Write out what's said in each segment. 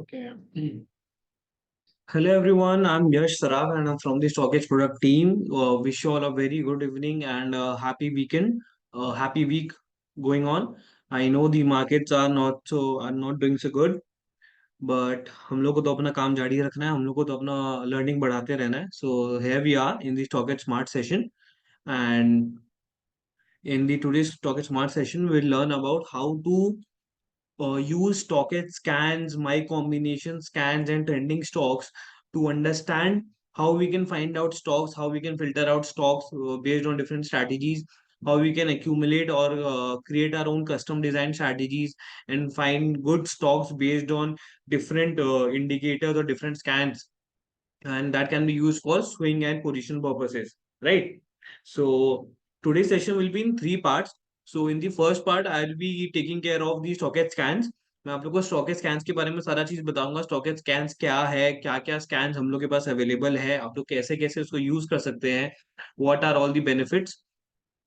Okay. Hello everyone, I'm Yash Saraf and I'm from the Stockage product team. Wish you all a very good evening and happy weekend, happy week going on. I know the markets are not doing so good, but हम लोग को तो अपना काम जारी रखना है, हम लोग को तो अपना लर्निंग बढ़ाते रहना है. So here we are in the Stockage Smart session, and in the today's Stockage Smart session we'll learn about how to use stockage scans, my combination scans, and trending stocks to understand how we can find out stocks, how we can filter out stocks based on different strategies, how we can accumulate or create our own custom design strategies and find good stocks based on different indicators or different scans, and that can be used for swing and position purposes, right? So today's session will be in three parts. So in the first part I'll be taking care of the stockage scans. मैं आप लोग को stockage scans के बारे में सारा चीज बताऊंगा. स्टॉकेज स्कैन्स क्या है, क्या क्या स्कैन्स हम लोग के पास अवेलेबल है, आप लोग कैसे कैसे उसको यूज कर सकते हैं, what are all the benefits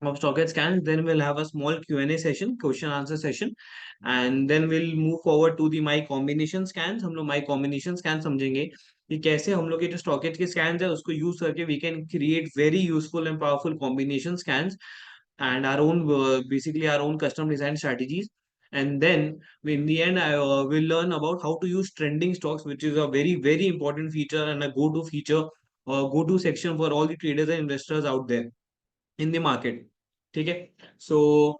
of stockage scans. Then we'll have a small Q&A session, question answer session, and then we'll move forward to the my combination scans. हम लोग my combination scans समझेंगे कि कैसे हम लोग के जो stockage के scans है उसको यूज करके we can create very useful and powerful combination scans and our own basically our own custom design strategies. And then in the end I will learn about how to use trending stocks, which is a very very important feature and a go-to feature or go-to section for all the traders and investors out there in the market. ठीक है. So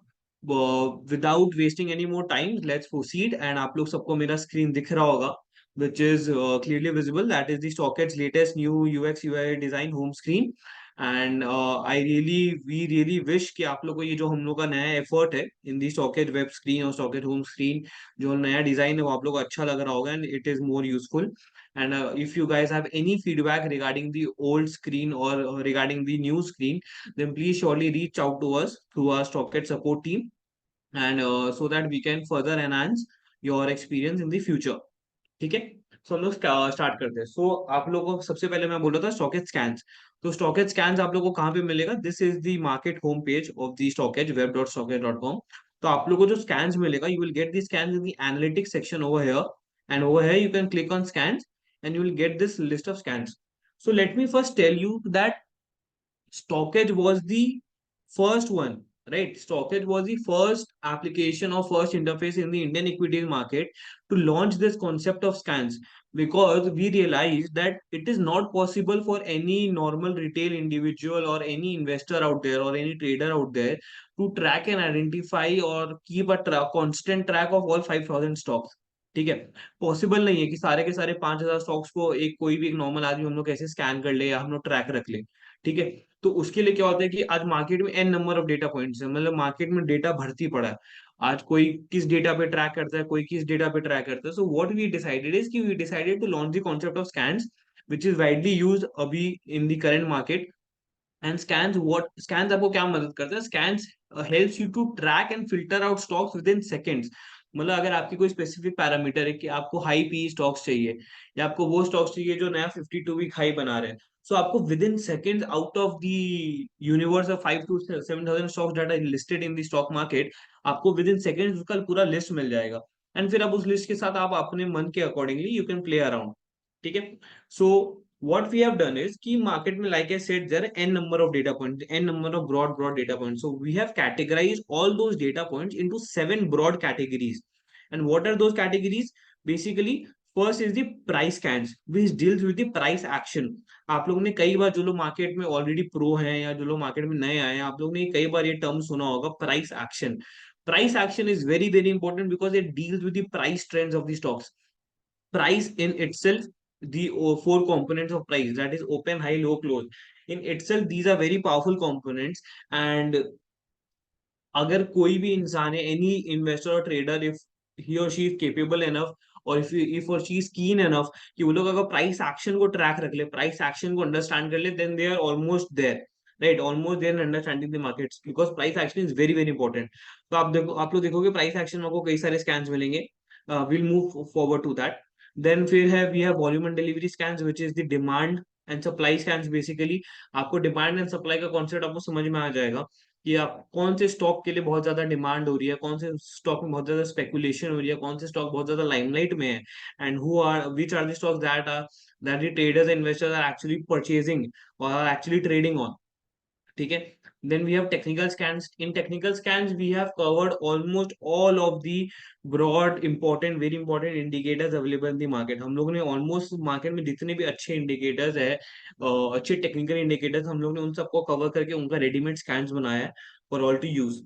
without wasting any more time, let's proceed. And आप लोग सबको मेरा screen दिख रहा होगा, which is clearly visible. That is the StockEdge latest new UX UI design home screen. And we really wish कि आप लोग को ये जो हम लोग का नया एफर्ट है इन दी StockEdge वेब स्क्रीन और StockEdge होम स्क्रीन, जो नया डिजाइन है वो आप लोग को अच्छा लग रहा होगा and it is more useful. And if you guys have any feedback regarding the old screen or regarding the new screen, then please surely reach out to us through our Stockit support team, and so that we can further enhance your experience in the future. ठीक है. सो हम लोग start करते हैं. सो आप लोगों को सबसे पहले मैं बोल रहा था स्टॉकेज स्कैन्स. तो स्टॉकेज स्कैन्स आप लोगों को कहाँ पे मिलेगा? This is the market home page of the stockage web.stockage.com. तो आप लोगों को जो स्कैन्स मिलेगा, you will get the scans in the analytics section over here, and over here you can click on scans and you will get this list of scans. So let me first tell you that Stockage was the first one, right? Stockage was the first application or first interface in the Indian equities market to launch this concept of scans, because we realized that it is not possible for any normal retail individual or any investor out there or any trader out there to track and identify or keep a constant track of all 5,000 stocks. ठीक है. Possible नहीं है कि सारे के सारे 5,000 stocks को एक कोई भी एक नॉर्मल आदमी हम लोग कैसे स्कैन कर ले या हम लोग ट्रैक रख ले. ठीक है. तो उसके लिए क्या होता है कि आज मार्केट में an number of data points है, मतलब मार्केट में डेटा भरती पड़ा है. आज कोई किस डेटा पे ट्रैक करता है, कोई किस डेटा पे ट्रैक करता है. So what we decided is कि we decided to launch the concept of scans, which is widely use अभी in the current market. And scans, what scans आपको क्या मदद करता है? Scans helps you to track and filter out stocks within seconds. मतलब अगर आपकी कोई स्पेसिफिक पैरामीटर है कि आपको हाई पी स्टॉक्स चाहिए या आपको वो स्टॉक्स चाहिए जो नया 52 वीक हाई बना रहे हैं, सो आपको within seconds out of the universe of 5 to 7,000 stocks that are listed in the stock market, आपको विद इन सेकेंड्स उसका पूरा लिस्ट मिल जाएगा. एंड फिर आप उस लिस्ट के साथ आप अपने मन के accordingly you can play around. ठीक है. सो what we have done is कि market में, like I said, there are n number of data points, n number of broad data points. So we have categorized all those data points into 7 broad categories. And what are those categories? Basically, first is the price scans, which deals with the price action. आप लोगों ने कई बार, जो लोग market में already pro हैं या जो लोग मार्केट में नए आए हैं, आप लोगों ने कई बार ये टर्म सुना होगा, price action. Price action is very very important because it deals with the price trends of the stocks. Price in itself, the four components of price, that is open, high, low, close, in itself these are very powerful components. And अगर कोई भी इंसान है, any investor और trader, if he or she is capable enough और if और she is keen enough कि वो लोग अगर प्राइस एक्शन को ट्रैक रख ले, प्राइस एक्शन को अंडरस्टैंड कर ले, then they are almost there, right, almost there understanding the markets, because price action is very very important. तो आप देखो, आप लोग देखोगे प्राइस एक्शन में आपको कई सारे स्कैन्स मिलेंगे. Will move forward to that. Then फिर है we have volume and delivery scans, which is the demand and supply scans. Basically आपको डिमांड एंड सप्लाई का कॉन्सेप्ट आपको समझ में आ जाएगा. कि आप कौन से स्टॉक के लिए बहुत ज्यादा डिमांड हो रही है, कौन से स्टॉक में बहुत ज्यादा स्पेकुलेशन हो रही है, कौन से स्टॉक बहुत ज्यादा लाइमलाइट में है, and who are which are the stocks that the traders and investors are actually purchasing or are actually trading on. ठीक है. Then we have technical scans. In technical scans we have covered almost all of the broad important very important indicators available in the market. हम लोगों ने almost market में जितने भी अच्छे indicators है, अच्छे टेक्निकल इंडिकेटर्स, हम लोग ने उन सबको कवर करके उनका रेडीमेड स्कैन्स बनाया है for all to use.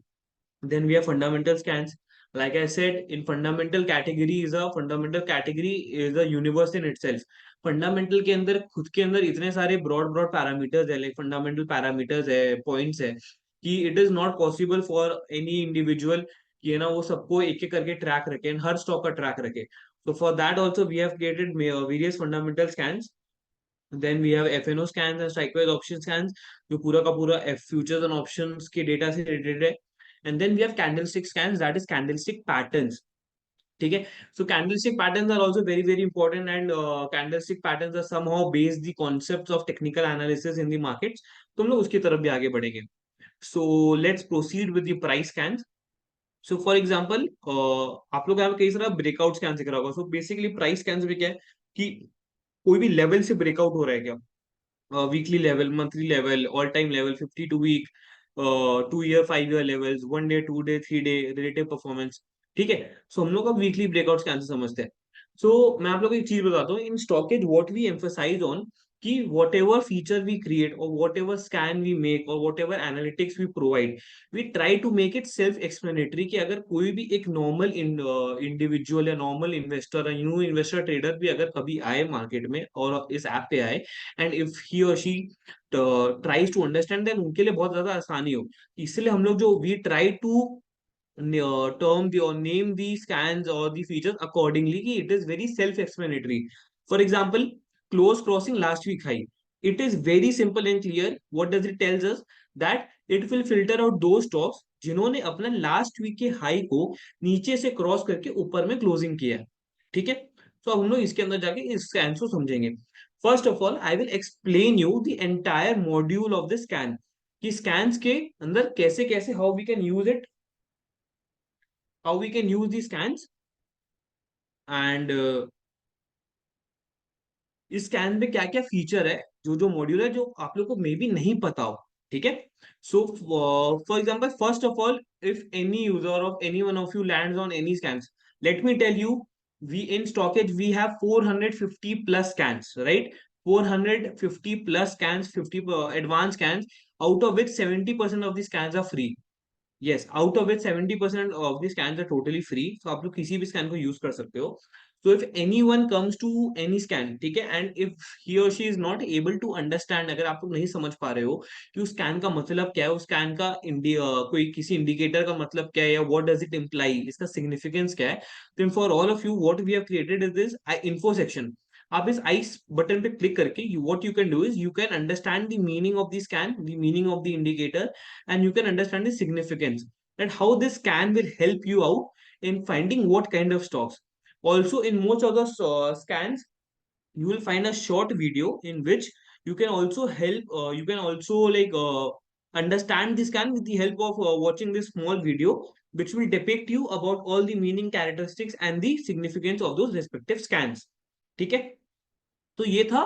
Then we have fundamental scans. Like I said, in fundamental category is a universe in itself. Fundamental के अंदर खुद के अंदर इतने सारे ब्रॉड ब्रॉड पैरामीटर्स है, लाइक फंडामेंटल पैरामीटर्स है, पॉइंट्स है, कि it is not possible for any individual कि है ना वो सबको एक एक करके ट्रैक रखे, हर स्टॉक का ट्रैक रखे. So for that also we have created various fundamental scans. Then we have FNO scans and strike price option scans, जो पूरा का पूरा futures and options के डेटा से रिलेटेड है. And then we have candlestick scans, that is candlestick patterns. ठीक है. So candlestick patterns are also very very important, and candlestick patterns are somehow based the concepts of technical analysis in the markets. तो हम लोग उसकी तरफ भी आगे बढ़ेंगे. So let's proceed with the price scans. So for example, आप लोग यहाँ पे कई सारा ब्रेकआउट स्कैन दिख रहा होगा. So basically प्राइस स्कैन में क्या है कि कोई भी लेवल से ब्रेकआउट हो रहा है क्या, weekly level, monthly level, all time level, 52 week, 2 year, 5 year levels, 1 day, 2 day, 3 day relative performance. ठीक है. सो हम लोग अब वीकली ब्रेकआउट कैसे समझते हैं. सो मैं आप लोग को एक चीज बताता हूँ. In StockEdge what we emphasize on कि whatever feature we create और whatever scan we make और whatever analytics we provide, we try to make it self explanatory. कि अगर कोई भी एक नॉर्मल इंडिविजुअल या normal investor, new investor, trader भी अगर कभी आए मार्केट में और इस ऐप पे आए, and if he or she tries to understand, then उनके लिए बहुत ज्यादा आसानी हो. इसलिए हम लोग जो we try to term the or name the scans or the features accordingly कि it is very self-explanatory. For example, close crossing last week high. It is very simple and clear. What does it tells us? That it will filter out those stocks जिन्होंने अपना last week के high को नीचे से cross करके ऊपर में closing किया. ठीक है. तो अब हम लोग इसके अंदर जाके इस स्कैन को समझेंगे. First of all I will explain you the entire module of the scan, कि स्कैन्स के अंदर कैसे कैसे how we can use it, how we can use these scans, and इस स्कैन में क्या क्या फीचर है, जो जो मॉड्यूल है जो आप लोग को मे बी नहीं पता हो. ठीक है. So for example, first of all, if any user of any one of you lands on any scans, let me tell you, we in stockage we have 450 plus scans, right? 450 plus scans, 50 advanced scans, out of which 70% of the scans are free. Yes, out of which 70% of the scans are totally free. So आप लोग किसी भी scan को use कर सकते हो. So if anyone comes to any scan, ठीक है, and if he or she is not able to understand, अगर आप लोग नहीं समझ पा रहे हो कि उस स्कैन का मतलब क्या है, उस स्कैन का कोई किसी इंडिकेटर का मतलब क्या है, या व्हाट डज इट इम्प्लाई, इसका सिग्निफिकेंस क्या है, then for all of you what we have created is this info section. आप इस आइस बटन पे क्लिक करके what you can do is you can understand the meaning of the scan, the meaning of the indicator, and you can understand the significance, and how this scan will help you out in finding what kind of stocks. Also, in most of the scans, you will find a short video in which you can also you can also understand the scan with the help of watching this small video, which will depict you about all the meaning, characteristics, and the significance of those respective scans. ठीक है. तो ये था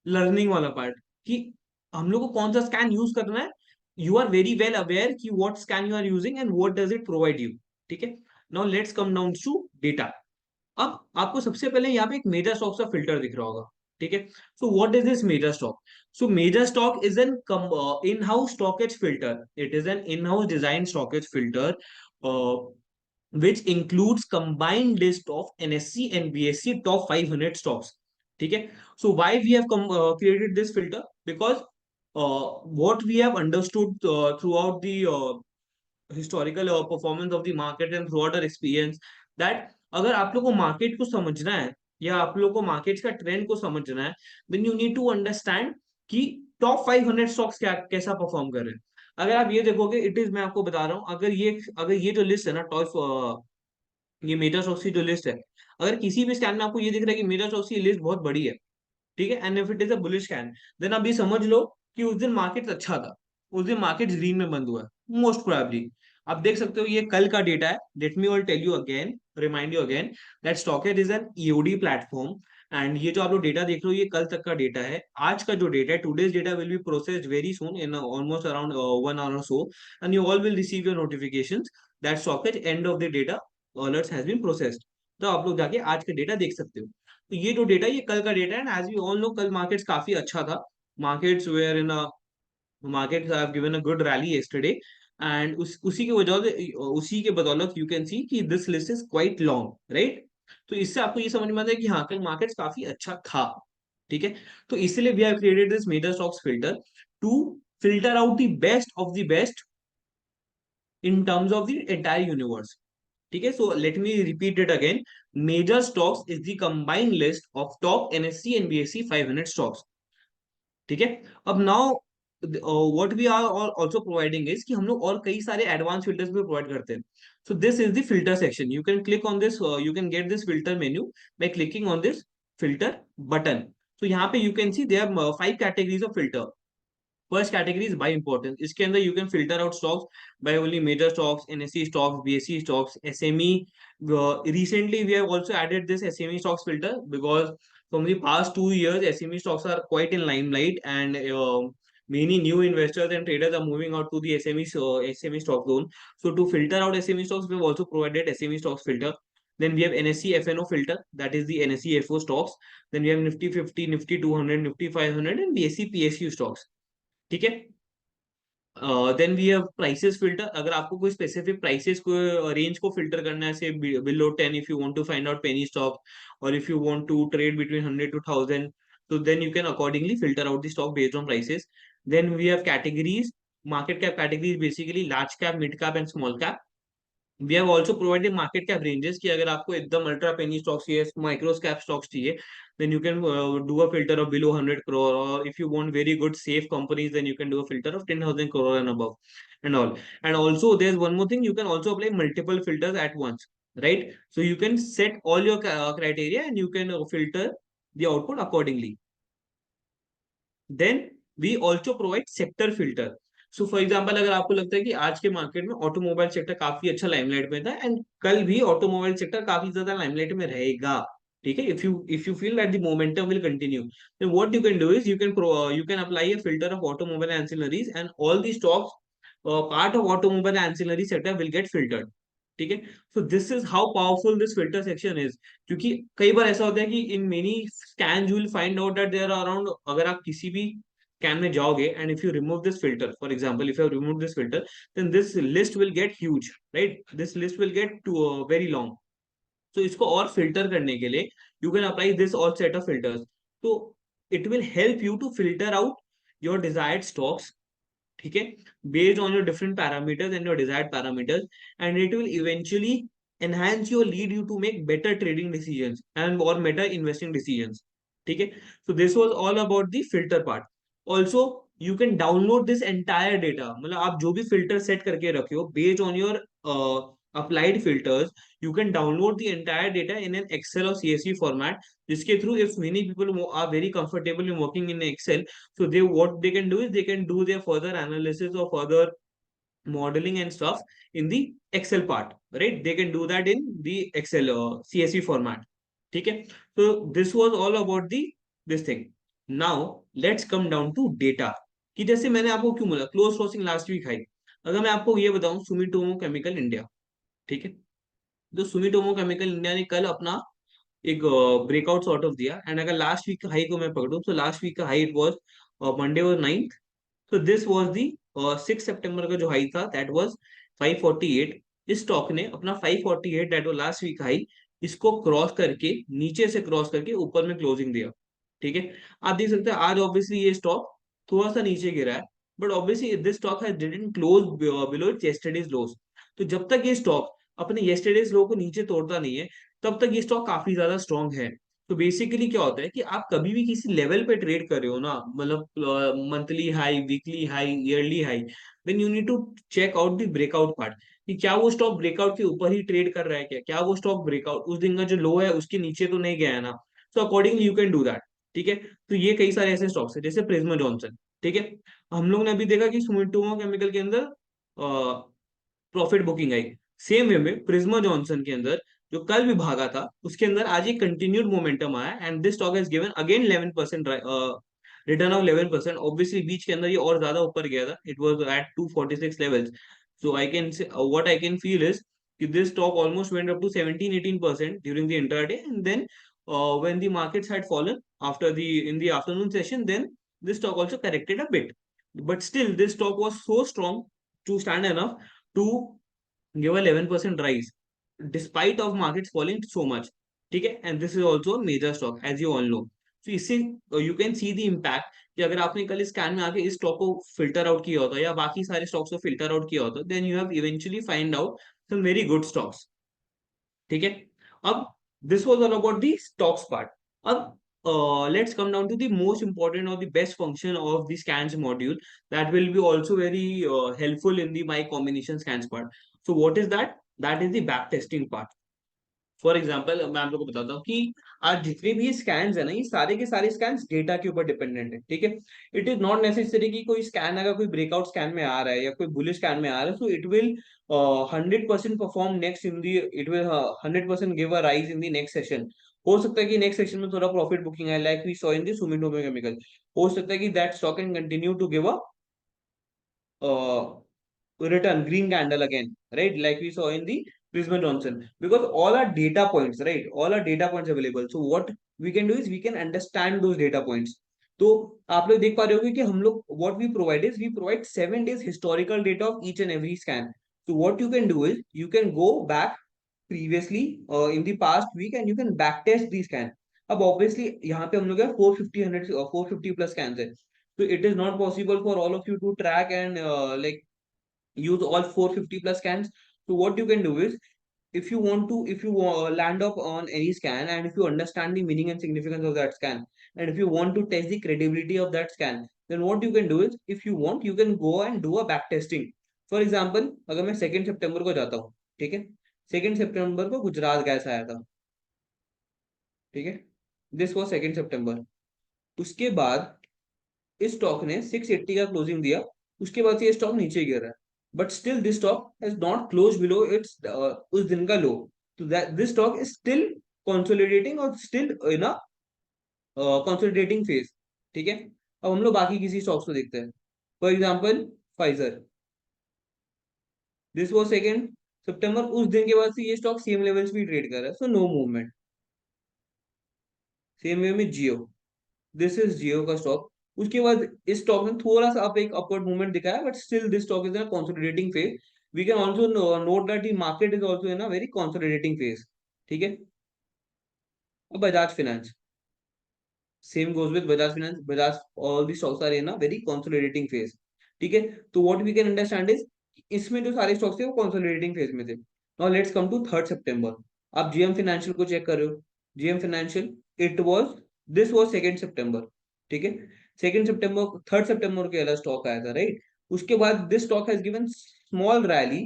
learning वाला part, कि हम लोग को कौन सा स्कैन यूज करना है. You are very well aware कि what scan you are using and what does it provide you. ठीक है. Now let's come down to data. अब आपको सबसे पहले यहाँ पे एक मेजर स्टॉक का फिल्टर दिख रहा होगा. ठीक है. So what is this major stock. So major stock is an in house Stockage filter. It is an in house design Stockage filter which includes combined list of NSE and BSE top 500 stocks. ठीक है. So why we have created this filter? Because what we have understood throughout the historical performance of the market and throughout our experience, that अगर आप लोग को market को समझना है या आप लोग को मार्केट का ट्रेंड को समझना है, then you need to understand कि टॉप 500 स्टॉक्स क्या कैसा परफॉर्म कर रहे हैं. अगर आप ये देखोगे, इट इज, मैं आपको बता रहा हूँ, अगर ये जो लिस्ट है ना, टॉप ये मेटा स्टॉक्स की जो लिस्ट है, अगर किसी भी स्कैन में आपको ये दिख रहा है कि मेटा स्टॉक्स की लिस्ट बहुत बड़ी है, ठीक है, and if it is a bullish scan, then आप ये समझ लो कि उस दिन मार्केट अच्छा था, उस दिन मार्केट ग्रीन में बंद हुआ है. Most probably. आप देख सकते हो ये कल का डेटा है। Let me all tell you again, remind you again that Stockage is an EOD platform. And ये जो आप लोग डेटा देख रहे हो ये कल तक का डेटा है। आज का जो डेटा है, today's data will be processed very soon in almost around 1 hour or so, and you all will receive your notifications that stockage end of the data alerts has been processed। तो आप लोग जाके आज का data देख सकते हो। तो ये जो डेटा ये कल का डेटा है, एज वी ऑल नो कल मार्केट्स काफी अच्छा था। Markets were in markets have given a good rally yesterday, and उसी की वजह से, उसी के बदौलत यू कैन सी कि this list is quite long, right. तो इससे आपको ये समझ में आता है कि हाँ कल मार्केट्स काफी अच्छा था। ठीक है। तो इसलिए we have created this major stocks filter to filter out the best of the best in terms of the entire universe. ठीक है। So let me repeat it again. Major stocks is the combined list of top NSE and BSE 500 stocks. ठीक है। अब now what we are also providing is कि हम लोग और कई सारे एडवांस फिल्टर्स भी प्रोवाइड करते हैं। So this is the filter section. You can click on this, you can get this filter menu by clicking on this filter button. तो यहाँ पे you can see there are 5 categories of filter. First category is by importance. इसके अंदर you can filter out stocks by only major stocks, NSE stocks, BSE stocks, SME. Recently we have also added this SME stocks filter because from the past 2 years SME stocks are quite in limelight, and many new investors and traders are moving out to the SME stock zone. So to filter out SME stocks we have also provided SME stocks filter. Then we have NSE FNO filter, that is the NSE FO stocks. Then we have Nifty 50, Nifty 200, Nifty 500 and BSE PSU stocks। ठीक है। Then we have prices filter. अगर आपको कोई specific prices को range को filter करना है, से below 10 if you want to find out penny stock, और if you want to trade between 100 to 1000, तो then you can accordingly filter out the stock based on prices. Then we have categories. Market cap categories basically large cap, mid cap and small cap. We have also provided market cap ranges कि अगर आपको एकदम ultra penny stocks चाहिए, micro cap stocks चाहिए, then you can do a filter of below 100 crore, or if you want very good safe companies then you can do a filter of 10,000 crore and above and all। And also there's one more thing, you can also apply multiple filters at once, right? So you can set all your criteria and you can filter the output accordingly। Then we also provide sector filter. So for example अगर आपको लगता है कि आज के market में automobile sector काफी अच्छा लाइमलाइट में था, एंड कल भी ऑटोमोबाइल सेक्टर काफी ज्यादा लाइमलाइट में रहेगा, ठीक है, if you feel that the momentum will continue, then what you can do is you can apply a filter of automobile ancillaries and all the stocks part of automobile ancillary sector will get filtered. ठीक है। So this is how powerful this filter section is. क्योंकि कई बार ऐसा होता है कि in many scan you will find out that there are around, अगर आप किसी भी स्कैन में जाओगे and if you remove this filter, for example if you remove this filter, then this list will get huge, right, this list will get too very long. तो इसको और filter करने के लिए you can apply this all set of filters. तो it will help you to filter out your desired stocks, ठीक है, based on your different parameters and your desired parameters, and it will eventually enhance your lead you to make better trading decisions and or better investing decisions। ठीक है। so this was all about the filter part। also you can download this entire data, मतलब आप जो भी filter set करके रखे हो based on your applied filters, you can download the entire data in an Excel or CSV format, जिसके through if many people are very comfortable in working in Excel, so they what they can do is they can do their further analysis or further modeling and stuff in the Excel part, right? They can do that in the Excel CSV format। ठीक है। so this was all about the this thing। now let's come down to data। कि जैसे मैंने आपको क्यों बोला close crossing last week high. अगर मैं आपको ये बताऊं सुमिटोमो केमिकल इंडिया, ठीक है, तो सुमिटोमो केमिकल इंडिया ने कल अपना एक ब्रेकआउट सॉर्ट ऑफ दिया, एंड अगर लास्ट वीक का हाई को मैं पकड़ूं तो लास्ट वीक का हाई इट वाज मंडे और 9th। तो दिस वाज दी 6 सितंबर का जो हाई था दैट वाज 548। इस स्टॉक ने अपना 548 that was last week high, इसको क्रॉस करके नीचे से क्रॉस करके ऊपर में क्लोजिंग दिया। ठीक है। आप देख सकते हैं आज ऑब्वियसली ये स्टॉक थोड़ा सा नीचे गिरा है, but obviously this stock has didn't close below it's yesterday's loss. तो जब तक ये स्टॉक अपने यस्टरडेज लो को नीचे तोड़ता नहीं है तब तक ये स्टॉक काफी ज्यादा स्ट्रांग है। तो बेसिकली क्या होता है कि आप कभी भी किसी लेवल पे ट्रेड कर रहे हो ना, मतलब monthly high, weekly high, yearly high, then you need to check out the breakout part, कि क्या वो स्टॉक ब्रेकआउट के ऊपर ही ट्रेड कर रहा है, क्या क्या वो स्टॉक ब्रेकआउट उस दिन का जो लो है उसके नीचे तो नहीं गया है ना। So accordingly you can do that. ठीक है। तो ये कई सारे ऐसे स्टॉक्स है जैसे प्रिज्मा जॉनसन। ठीक है। हम लोग ने अभी देखा कि सुमिटोमो केमिकल के अंदर प्रॉफिट बुकिंग आई। सेम वे में प्रिज्मा जॉनसन के अंदर जो कल भी भागा था उसके अंदर आज एक कंटिन्यूड मोमेंटम आया and this stock has given again 11% return of 11%। Obviously बीच के अंदर ये और ज्यादा ऊपर गया था, it was at 246 levels. So I can say what I can feel is कि this stock almost went up to 17-18% during the entire day, and then when the markets had fallen after the in the afternoon session, then this stock also corrected a bit, but still this stock was so strong to stand enough to give a 11% rise despite of markets falling so much. ठीक है, and this is also a major stock as you all know. So इससे you can see the impact कि अगर आपने कल scan में आके इस स्टॉक को फिल्टर आउट किया होता या बाकी सारे स्टॉक्स को फिल्टर आउट किया होता, then you have eventually find out some very good stocks. ठीक है, अब this was all about the stocks part. अब let's come down to the most important or the best function of the scans module that will be also very helpful in the my combination scans part. So what is that? That is the back testing part. For example मैं आप लोगों को बताता हूँ कि आज जितने भी स्कैन्स है ना, ये सारे के सारे स्कैन्स डेटा के ऊपर डिपेंडेंट है। ठीक है, इट इज नॉट नेसेसरी कि कोई स्कैन अगर कोई ब्रेकआउट स्कैन में आ रहा है या कोई बुलिश स्कैन में आ रहा है, so it will 100% perform next in the, it will 100% give a rise in the next session. हो सकता है कि नेक्स्ट सेशन में थोड़ा प्रॉफिट बुकिंग है, like we saw in the Sumitomo Chemical. हो सकता है कि that stock can continue to give a return green candle again, right? Like we saw in the Prisma Johnson, because all are data points, right? All are data points available. So what we can do is we can understand those data points. तो आप लोग देख पा रहे होगे कि हम लोग what we provide is we provide 7 days historical data of each and every scan. So what you can do is you can go back previously in the past week and you can back test the scan. अब obviously यहाँ पे हम लोग 450 100 450 plus scans है, so it is not possible for all of you to track and like use all 450 plus scans. So what you can do is if you want to, if you land up on any scan and if you understand the meaning and significance of that scan, and if you want to test the credibility of that scan, then what you can do is if you want you can go and do a back testing. For example, अगर मैं 2 सितंबर को जाता हूँ, ठीक है, 2 सितंबर को Gujarat gas आया था, ठीक है, दिस वॉज 2 सितंबर। उसके बाद इस स्टॉक ने 680 का क्लोजिंग दिया, उसके बाद से ये स्टॉक नीचे गिर रहा है, but still this stock has not close below its उस दिन का लो। तो that this stock is still consolidating और still in a consolidating phase. ठीक है, अब हम लोग बाकी किसी स्टॉक्स को देखते हैं। For example Pfizer, this was 2 सितंबर, उस दिन के बाद से ये स्टॉक सेम लेवल्स भी ट्रेड कर रहा है, so no movement. Same way में जियो, दिस इज जियो का स्टॉक। उसके बाद इस स्टॉक में थोड़ा सा आप एक अपवर्ड मूवमेंट दिखाया, but still this stock is in consolidating phase. We can also note that the market is also in a very consolidating phase. ठीक है, अब Bajaj Finance, same goes with Bajaj Finance, Bajaj, all the stocks are in a very consolidating phase. ठीक है, तो what we can understand is इसमें जो सारे stocks थे वो कंसोलिडेटिंग फेज में थे। नाउ लेट्स कम टू 3 सितंबर। आप जीएम फाइनेंशियल को चेक कर रहे हो, GM financial, it was, this was 2 सितंबर। ठीक है, 2 सितंबर, 3 सितंबर के अलग स्टॉक आया था, राइट? उसके बाद this stock has given small rally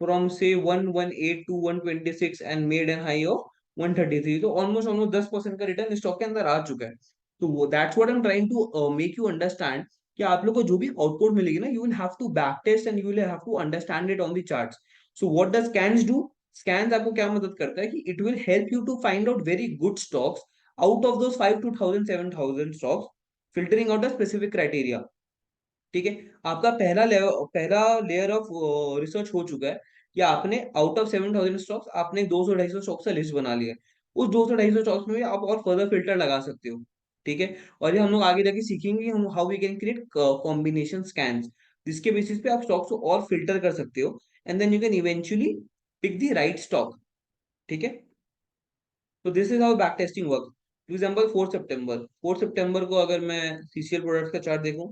from से 118 to 126 and made an high of 133। तो ऑलमोस्ट ऑलमोस्ट 10% का रिटर्न स्टॉक के अंदर आ चुका है। तो वो that's what I am trying to make you understand कि आप लोग को जो भी आउटपुट मिलेगी ना, you will have to back test and you will have to understand it on the charts. So what does scans do? Scans आपको क्या मदद करता है कि it will help you to find out very good stocks out of those 5 to 1000 7000 stocks, filtering out a specific criteria. ठीक है, आपका पहला लेयर ऑफ रिसर्च हो चुका है कि आपने आउट ऑफ 7000 स्टॉक्स आपने 200 250 स्टॉक्स का लिस्ट बना लिया है। उस 200 250 स्टॉक्स में भी आप और फर्दर फिल्टर लगा सकते हो। ठीक है, और ये हम लोग आगे जाके सीखेंगे हम how we can create combination scans, जिसके बेसिस पे आप स्टॉक्स को और फिल्टर कर सकते हो and then you can eventually pick the right stock. ठीक है, तो this is how back testing work. For example 4 सितंबर, 4 सितंबर को अगर मैं सीसीएल प्रोडक्ट्स का चार्ट देखूं,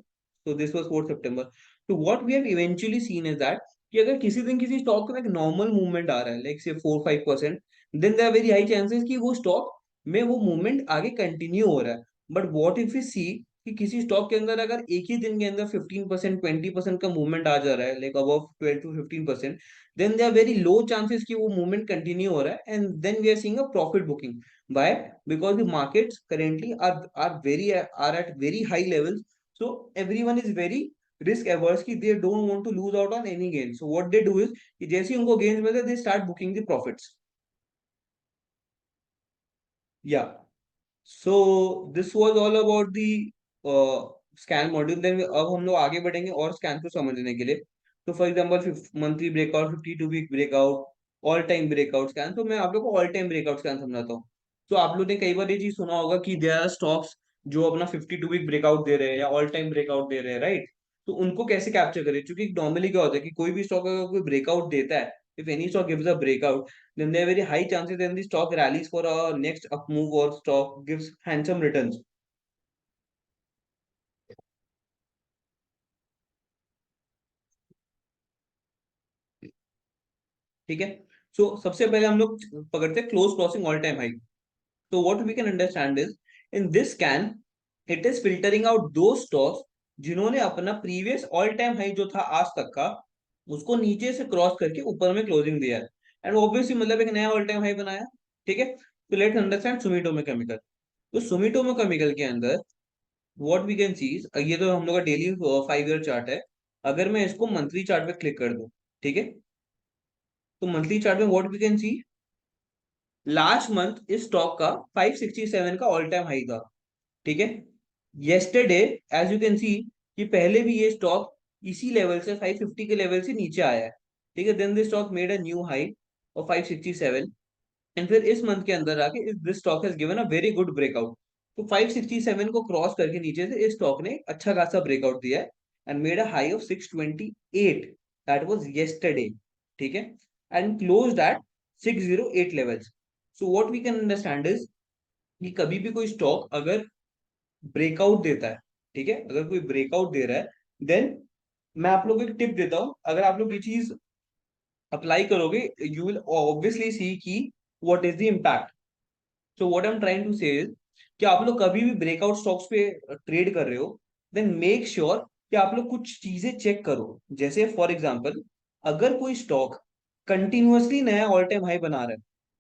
तो दिस वाज 4 सितंबर। तो what we have eventually seen is that कि अगर किसी दिन किसी स्टॉक में एक नॉर्मल मूवमेंट आ रहा है, लाइक से 4-5%, then there are very high chances कि वो स्टॉक में वो मूवमेंट आगे कंटिन्यू हो रहा है। बट व्हाट इफ वी सी कि किसी स्टॉक के अंदर अगर एक ही दिन के अंदर 15% 20% का मूवमेंट आ जा रहा है, like above 12 to 15%, then there are very low chances कि वो movement continue हो रहा है, and then we are seeing a profit booking. Why? Because the markets currently are at very high levels, so everyone is very risk averse की they don't want to lose out on any gain, so what they do is कि जैसे ही उनको gains मिलते they start booking the profits. या so this was all about the scan module. Then अब हम लोग आगे बढ़ेंगे और स्कैन को समझने के लिए। तो for example monthly breakout, 52 week breakout, all time breakout scan. तो मैं आप लोग को ऑल टाइम ब्रेकआउट स्कैन समझाता हूँ। तो आप लोग ने कई बार ये चीज सुना होगा कि देयर आर स्टॉक्स जो अपना 52 वीक ब्रेकआउट दे रहे हैं या ऑल टाइम ब्रेकआउट दे रहे हैं, राइट? तो उनको कैसे कैप्चर करें? क्योंकि नॉर्मली क्या होता है कि कोई भी स्टॉक अगर कोई ब्रेकआउट देता है, if any stock gives a breakout, then there are very high chances then the stock rallies for a next up move or stock gives handsome returns। ठीक है। सो सबसे पहले हम लोग पकड़ते हैं close crossing all time high. तो what we can understand is in this scan it is filtering out those stocks जिन्होंने अपना प्रीवियस ऑल टाइम हाई जो था आज तक का, उसको नीचे से क्रॉस करके ऊपर में क्लोजिंग दिया है। एंड ऑब्वियसली मतलब एक नया ऑल टाइम हाई बनाया। ठीक है। तो लेट्स अंडरस्टैंड सुमिटोमो केमिकल। तो सुमिटोमो केमिकल के अंदर व्हाट वी कैन सी, ये तो हम लोग का डेली 5 ईयर चार्ट है। अगर मैं इसको मंथली चार्ट पे क्लिक कर दूं, ठीक है, तो मंथली चार्ट में what we can see, last month इस स्टॉक का 567 का ऑल टाइम हाई था। ठीक है। Yesterday as you can see कि पहले भी ये स्टॉक इसी लेवल से 550 के लेवल से नीचे आया है। ठीक है। Then this stock made a new high of 567। And फिर इस मंथ के अंदर आके this stock has given a very good breakout. तो 567 को क्रॉस करके नीचे से इस स्टॉक ने अच्छा खासा ब्रेकआउट दिया है and made a high of 628, that was yesterday. ठीक है। And closed at 608 levels. So what we can understand is कि कभी भी कोई स्टॉक अगर ब्रेकआउट देता है, ठीक है, अगर कोई ब्रेकआउट दे रहा है, देन मैं आप लोग को एक टिप देता हूं। अगर आप लोग ये चीज अप्लाई करोगे, यू विल ऑब्वियसली सी की what is the impact. So what I am trying to say is कि आप लोग कभी भी ब्रेकआउट स्टॉक्स पे ट्रेड कर रहे हो, देन मेक श्योर कि आप लोग कुछ चीजें चेक करो। जैसे फॉर एग्जांपल, अगर कोई स्टॉक कंटिन्यूअसली नया ऑल टाइम हाई बना रहा है,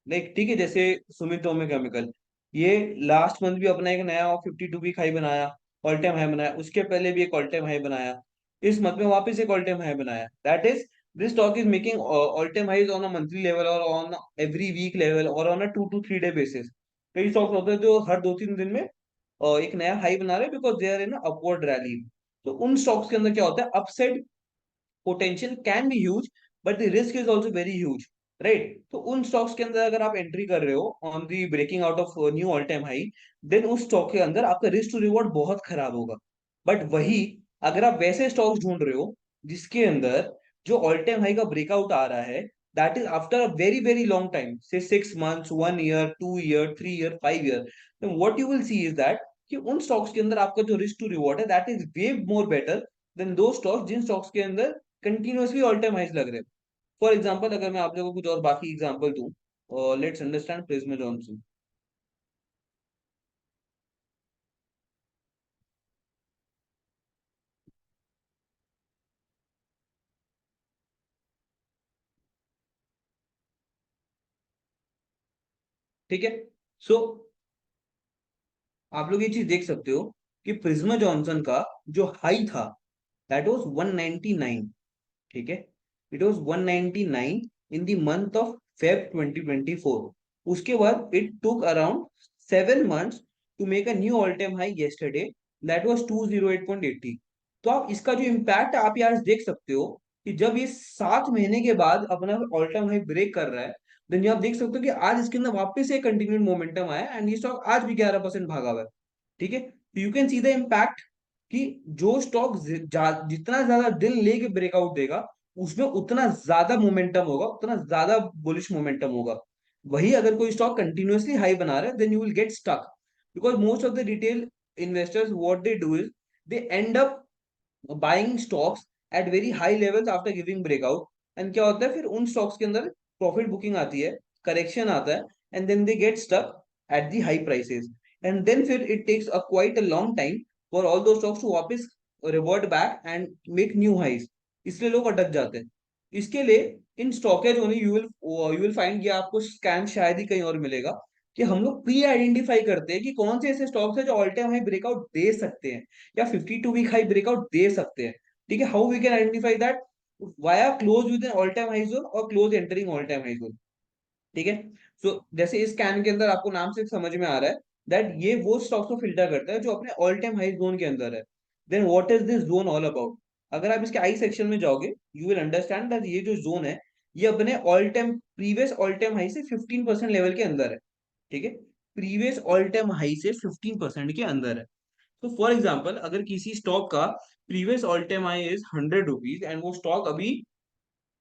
लाइक ठीक है, जैसे सुमितोमो केमिकल, ये लास्ट मंथ भी अपना एक नया 52 वीक हाई बनाया, ऑल टाइम हाई बनाया, उसके पहले भी एक ऑल टाइम हाई बनाया, इस मंथ में वापस एक ऑल टाइम हाई बनाया, that is this stock is making all time highs on a monthly level और ऑन एवरी वीक लेवल और on a 2 to 3 day basis. कई स्टॉक्स होते हैं जो हर 2-3 दिन में एक नया हाई बना रहे हैं because they are in upward rally. तो उन स्टॉक्स के अंदर क्या होता है, upside potential can be huge but the risk is also very huge, right? तो उन स्टॉक्स के अंदर अगर आप एंट्री कर रहे हो on the breaking out of new all time high, then उस स्टॉक के अंदर आपका रिस्क टू रिवॉर्ड बहुत खराब होगा। बट वही अगर आप वैसे स्टॉक्स ढूंढ रहे हो जिसके अंदर जो ऑल टाइम हाई का ब्रेकआउट आ रहा है, that is after a very very long time, say 6 months, 1 year, 2 year, 3 year, 5 year, then what you will see is that कि उन स्टॉक्स के अंदर आपका जो रिस्क टू रिवॉर्ड है that is way more better than those stocks जिन stocks के अंदर कंटिन्यूअसली ऑल टाइम हाइज लग रहे हैं। फॉर एग्जांपल अगर मैं आप लोगों को कुछ और बाकी एग्जांपल दूं, लेट्स अंडरस्टैंड प्रिज्मा जॉनसन। ठीक है। सो आप लोग ये चीज देख सकते हो कि प्रिज्मा जॉनसन का जो हाई था दैट वाज 199। ठीक है। It was 199 in the month of Feb 2024। उसके बाद it took around 7 months to make a new all time high yesterday, that was 208.80। तो आप इसका जो इम्पैक्ट आप यहाँ देख सकते हो कि जब ये 7 महीने के बाद अपना ऑल टाइम हाई ब्रेक कर रहा है, देन आप देख सकते हो कि आज इसके अंदर वापस से कंटिन्यूड मोमेंटम आया एंड ये स्टॉक आज भी 11% भागा हुआ है। ठीक है। तो you can see the impact कि जो स्टॉक जितना ज्यादा दिन लेके ब्रेकआउट देगा उसमें उतना ज्यादा मोमेंटम होगा, उतना ज्यादा बुलिश मोमेंटम होगा। वही अगर कोई स्टॉक कंटिन्यूअसली हाई बना रहा है, then you will get stuck because most of the retail investors what they do is they end up buying stocks at very high levels after giving breakout. And क्या होता है फिर उन stocks के अंदर प्रॉफिट बुकिंग आती है, correction आता है, and then they get stuck at the high prices. And then फिर it takes a quite a long time for all those stocks to वापस revert back and make new highs. इसलिए लोग अटक जाते हैं। इसके लिए in StockEdge only you will find, ये आपको स्कैम शायद ही कहीं और मिलेगा, कि हम लोग प्री आइडेंटिफाई करते हैं कि कौन से ऐसे स्टॉक्स है जो ऑल टाइम हाई ब्रेकआउट दे सकते हैं या 52 वीक हाई ब्रेकआउट दे सकते हैं। ठीक है, how we can identify that, via close with all time high zone और close entering all time high zone. ठीक है, सो जैसे इस स्कैन के अंदर आपको नाम से समझ में आ रहा है दैट ये वो स्टॉक्स को फिल्टर करता है जो अपने ऑल टाइम हाई जोन के अंदर है। Then what is this zone all about? अगर आप इसके आई सेक्शन में जाओगे यू विल अंडरस्टैंड दैट ये जो जोन है ये अपने all time previous all time high से 15% लेवल के अंदर है। ठीक है, प्रीवियस ऑल टाइम हाई से 15% के अंदर है। तो फॉर एग्जाम्पल अगर किसी स्टॉक का previous all time high is 100 rupees and वो स्टॉक अभी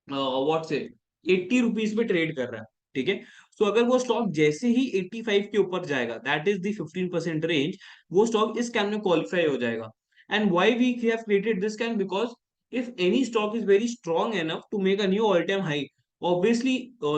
व्हाट से 80 रुपीज पे ट्रेड कर रहा है। ठीक है, सो अगर वो स्टॉक जैसे ही 85 के ऊपर जाएगा, दैट इज द 15% रेंज, वो स्टॉक इस कैन में क्वालिफाई हो जाएगा। And why we have created this scan, because if any stock is very strong enough to make a new all time high, obviously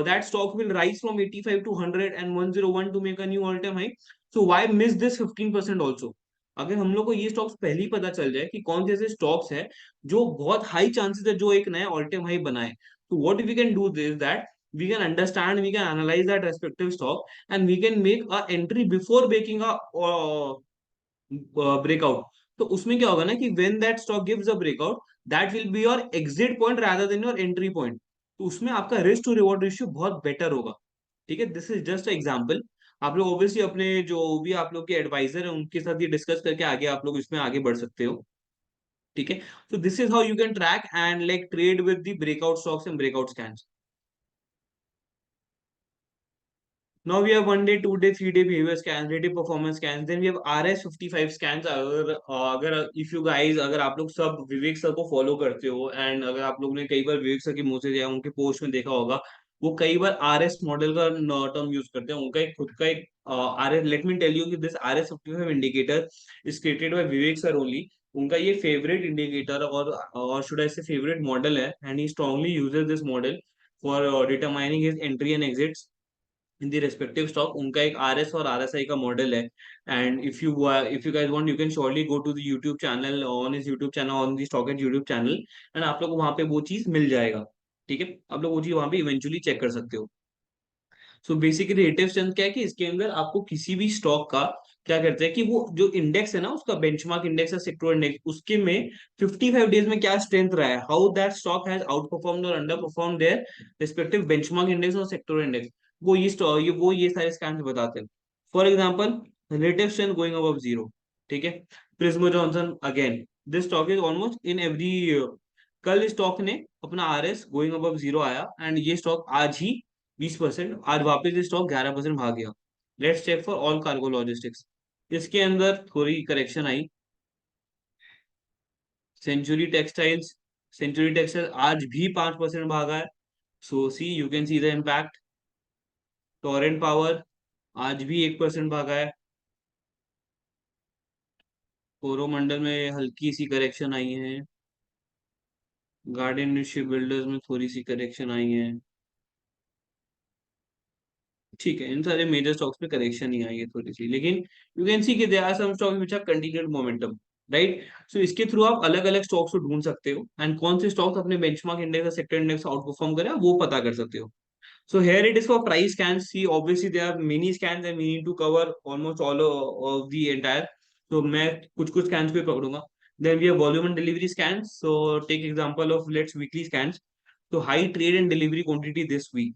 that stock will rise from 85 to 100 and 101 to make a new all time high. So why miss this 15% also? अगर हम लोग को ये stocks पहले ही पता चल जाए कि कौन से ऐसे स्टॉक्स है जो बहुत हाई चांसेस है जो एक नया ऑल टाइम हाई बनाए, so what we can do is that we can understand, we can analyze that respective stock, and we can make a entry before making a breakout. तो उसमें क्या होगा ना कि when that stock gives a breakout, that will be your exit point rather than your entry point. तो उसमें आपका risk to reward ratio बहुत बेटर होगा। ठीक है, दिस इज जस्ट एग्जांपल। आप लोग ऑब्वियसली अपने जो भी आप लोग के एडवाइजर है उनके साथ ये डिस्कस करके आगे आप लोग इसमें आगे बढ़ सकते हो। ठीक है, so this is how you can track and like trade with the breakout stocks and breakout scans. Now we have 1 day, 2 day, 3 day behavior scans, rated performance scans. Then we have RS55 scans. अगर if you guys, अगर आप लोग सब विवेक sir को follow करते हो and अगर आप लोग ने कई बार विवेक सर के मुंह से या उनके पोस्ट में देखा होगा, वो कई बार RS मॉडल का टर्म यूज करते हैं। उनका एक खुद का एक R S, let me tell you कि this RS55 indicator is created by Vivek sir only. उनका ये फेवरेट इंडिकेटर और should I say favourite model है, and he strongly uses this model for determining his entry and exits in the respective stock. उनका एक RS और RSI का model है। And if you guys want you can surely go to the YouTube channel, on his YouTube channel, on the StockEdge YouTube channel, and आप लोग को वहां पे वो चीज मिल जाएगा। ठीक है, आप लोग वो चीज वहां पे इवेंचुअली चेक कर सकते हो। सो बेसिकली रेटिव स्ट्रेंथ क्या है कि इसके अंदर आपको किसी भी स्टॉक का क्या करते हैं कि वो जो इंडेक्स है ना, उसका बेंचमार्क इंडेक्स है, सेक्टर इंडेक्स, उसके में 55 डेज में क्या स्ट्रेंथ रहा है, how that stock has outperformed और underperform their respective benchmark index और सेक्टर इंडेक्स, वो ये स्टॉक ये सारे स्कैम्स बताते हैं। For example relative strength going above zero. ठीक है, Prism Johnson again, this stock is almost in every, कल स्टॉक ने अपना आरएस गोइंग अबव जीरो आया एंड ये स्टॉक आज ही 20%, आज वापस ये स्टॉक 11% भाग गया। Let's check for Allcargo Logistics, इसके अंदर थोड़ी करेक्शन आई। सेंचुरी टेक्सटाइल्स, सेंचुरी टेक्सटाइल आज भी 5% भागा है। So see you can see the impact. Torrent Power आज भी 1% भागा है। कोरोमंडल में हल्की सी करेक्शन आई है। गार्डन शिप बिल्डर्स में थोड़ी सी करेक्शन आई है। ठीक है, इन सारे मेजर स्टॉक्स पे करेक्शन ही आई है थोड़ी सी, लेकिन यू कैन सी कि there are some stocks which have continued momentum, right. So इसके थ्रू आप अलग अलग स्टॉक्स को ढूंढ सकते हो एंड कौन से स्टॉक्स अपने बेंचमार्क इंडेक्स या सेक्टर इंडेक्स आउट परफॉर्म करे वो पता कर सकते हो। So here it is for price scans. See, obviously there are many scans and we need to cover almost all of the entire. So मैं कुछ कुछ scans पे पकड़ूंगा. Then we have volume and delivery scans. So take example of let's weekly scans. So high trade and delivery quantity this week.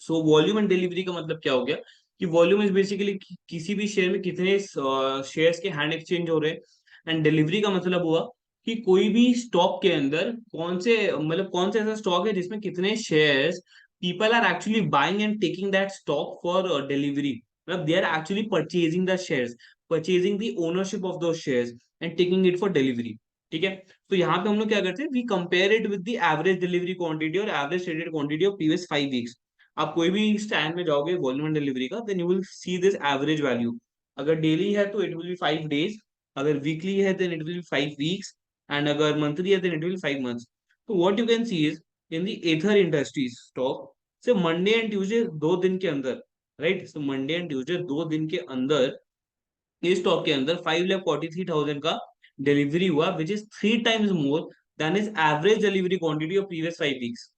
So volume and delivery का मतलब क्या हो गया कि वॉल्यूम इज बेसिकली किसी भी शेयर में कितने शेयर्स के हैंड एक्सचेंज हो रहे हैं, एंड डिलीवरी का मतलब हुआ कि कोई भी स्टॉक के अंदर कौन से मतलब कौन सा ऐसा स्टॉक है जिसमें कितने shares people are actually buying and taking that stock for delivery, मतलब they are actually purchasing the shares, purchasing the ownership of those shares and taking it for delivery. ठीक है, तो यहाँ पे हम लोग क्या करते हैं, we compare it with the average delivery quantity और average traded quantity of previous 5 weeks. आप कोई भी स्टैंड में जाओगे वॉल्यूम एंड डिलीवरी का, then you will see this average value. अगर डेली है तो इट विल बी 5 डेज, अगर वीकली है then it will be 5 weeks, and अगर मंथली है देन इट विल 5 मंथ्स। तो what you can see is in the Ather Industries stock से Monday and Tuesday 2 दिन के अंदर, right, so Monday and Tuesday 2 दिन के अंदर इस स्टॉक के अंदर 5,43,000 का डिलीवरी हुआ, which is 3 times more than is average delivery quantity of previous 5 weeks.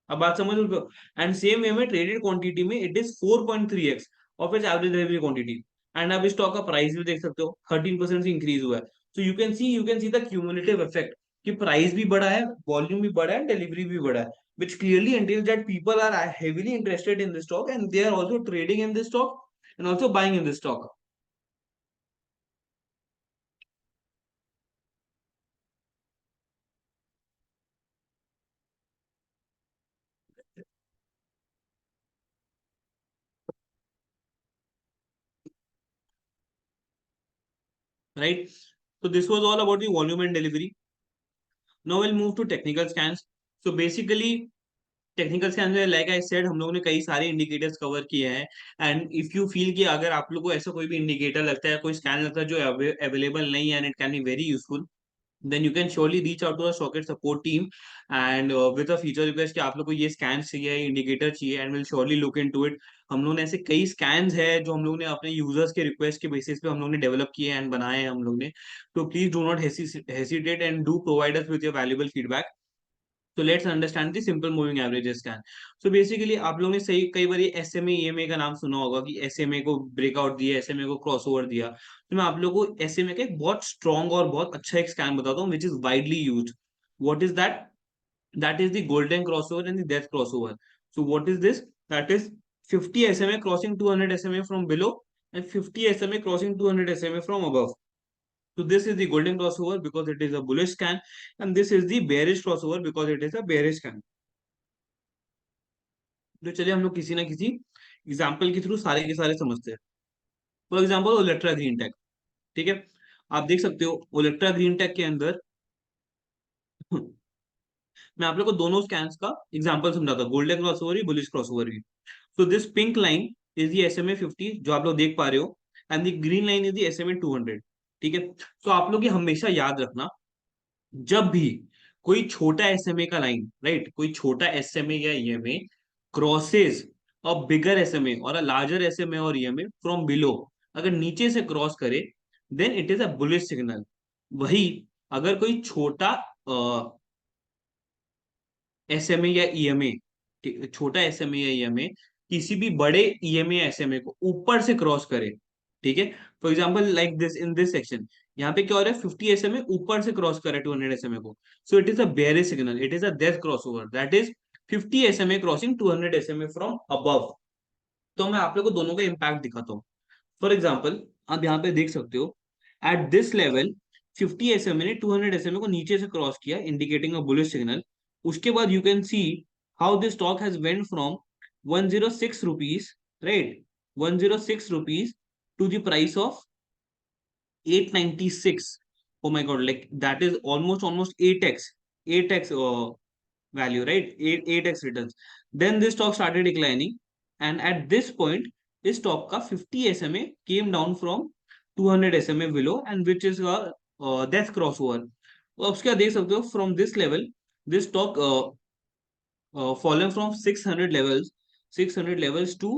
अब बात समझ लो। एंड सेम वे में ट्रेडेड क्वांटिटी में it is 4.3x of its average delivery quantity. And आप इस स्टॉक का प्राइस भी देख सकते हो 13% से इंक्रीज हुआ है। So you can see the cumulative effect कि प्राइस भी बढ़ा है, वॉल्यूम भी बढ़ा है, डिलीवरी भी बढ़ा है, which clearly entails that people are heavily interested in this stock and they are also trading in this stock and also buying in this stock, right? So this was all about the volume and delivery. Now we'll move to technical scans. So basically technical scan में like I said हम लोगों ने कई सारे indicators cover किए हैं, and if you feel कि अगर आप लोग को ऐसा कोई भी इंडिकेटर लगता है, कोई स्कैन लगता है जो अवेलेबल नहीं है and it can be very useful, then you can surely reach out to our socket support team and with a feature request कि आप लोग को ये स्कैन चाहिए, इंडिकेटर चाहिए, and will surely look into it. हम लोगों ने ऐसे कई स्कैन्स है जो हम लोग ने अपने यूजर्स के रिक्वेस्ट के बेसिस पे हम लोग ने डेवलप किए एंड बनाए हैं हम लोग ने. तो please do not hesitate and do provide us with your valuable feedback. तो let's understand the simple moving average scan. So basically आप लोगों ने सही कई बार एसएमए ईएमए का नाम सुना होगा कि एसएमए को ब्रेकआउट दिया, एसएमए को क्रॉसओवर दिया. तो मैं आप लोगों को एसएमए का एक बहुत स्ट्रॉन्ग और बहुत अच्छा एक स्कैन बताता हूँ विच is widely use. What is that? That is the golden crossover and the death crossover. So what is this? That is 50 SMA crossing 200 SMA from below and 50 SMA crossing 200 SMA from above. So this is the golden crossover because it is a bullish scan, and this is the bearish crossover because it is a bearish scan. तो चलिए हम लोग किसी ना किसी example के through सारे के सारे समझते हैं. For example Olectra Greentech. ठीक है, आप देख सकते हो ओलेक्ट्रा ग्रीन टेक के अंदर मैं आप लोग को दोनों स्कैन्स का एग्जांपल समझाता हूँ, गोल्डन क्रॉसओवर भी बुलिश क्रॉसओवर भी. So this pink line is the SMA 50 जो आप लोग देख पा रहे हो, and the green line is the SMA 200. ठीक है, तो आप लोग ये हमेशा याद रखना, जब भी कोई छोटा SMA का लाइन, राइट, कोई छोटा SMA या EMA crosses a bigger SMA और अ लार्जर SMA और EMA फ्रॉम बिलो, अगर नीचे से क्रॉस करे then it is a bullish signal. वही अगर कोई छोटा एसएमए या ईएमए, छोटा एसएमए या ईएमए किसी भी बड़े ईएमए या एसएमए को ऊपर से क्रॉस करे, ठीक है, for example like this in this section, यहाँ पे क्या हो रहा है, 50 एसएमए ऊपर से क्रॉस करे 200 एसएमए को. So it is a bearish signal, it is a death cross over, that is 50 SMA crossing 200 SMA from above. तो मैं आप लोग को दोनों का इम्पैक्ट दिखाता हूँ. फॉर एग्जाम्पल आप यहाँ पे देख सकते हो एट दिस लेवल 50 एसएमए ने 200 एसएमए को नीचे से क्रॉस किया इंडिकेटिंग अ बुलिश सिग्नल. उसके बाद you can see how this stock has went from 106 rupees, right, 106 rupees to the price of 896. Oh my god, like that is almost 8x, 8x value, right? 8x returns. Then this stock started declining, and at this point, this stock ka 50 SMA came down from 200 SMA below, and which is a death crossover. तो अब क्या देख सकते हो, from this level this stock fallen from 600 levels to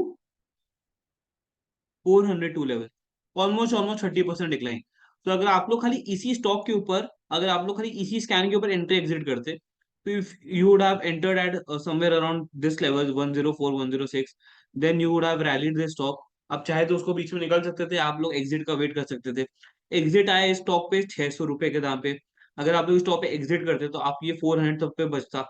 402 level, almost almost 30% decline. तो अगर आप लोग खाली इसी स्टॉक के ऊपर, अगर आप लोग खाली इसी स्कैन के ऊपर एंट्री एग्जिट करते, तो if you would have entered at somewhere around this level 104 106, then you would have rallied this stock. आप चाहे तो उसको बीच में निकल सकते थे, आप लोग एग्जिट का वेट कर सकते थे. एग्जिट आए स्टॉक पे 600 रुपए के दाम पे, अगर आप लोग स्टॉक पे एग्जिट करते तो आप ये 400 तक पे बचता.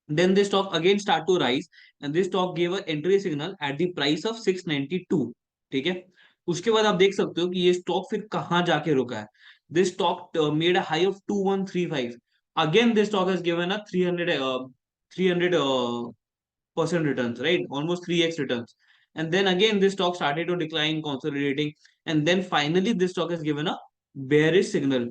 Then this stock again start to rise and this stock gave a entry signal at the price of 692. ठीक है, उसके बाद आप देख सकते हो कि ये स्टॉक फिर कहां जाके रुका है. This stock made a high of 2135. Again this stock has given a 300 percent returns, right? Almost 3x returns. And then again, this stock started to decline, consolidating, and then finally, this stock has given a bearish signal.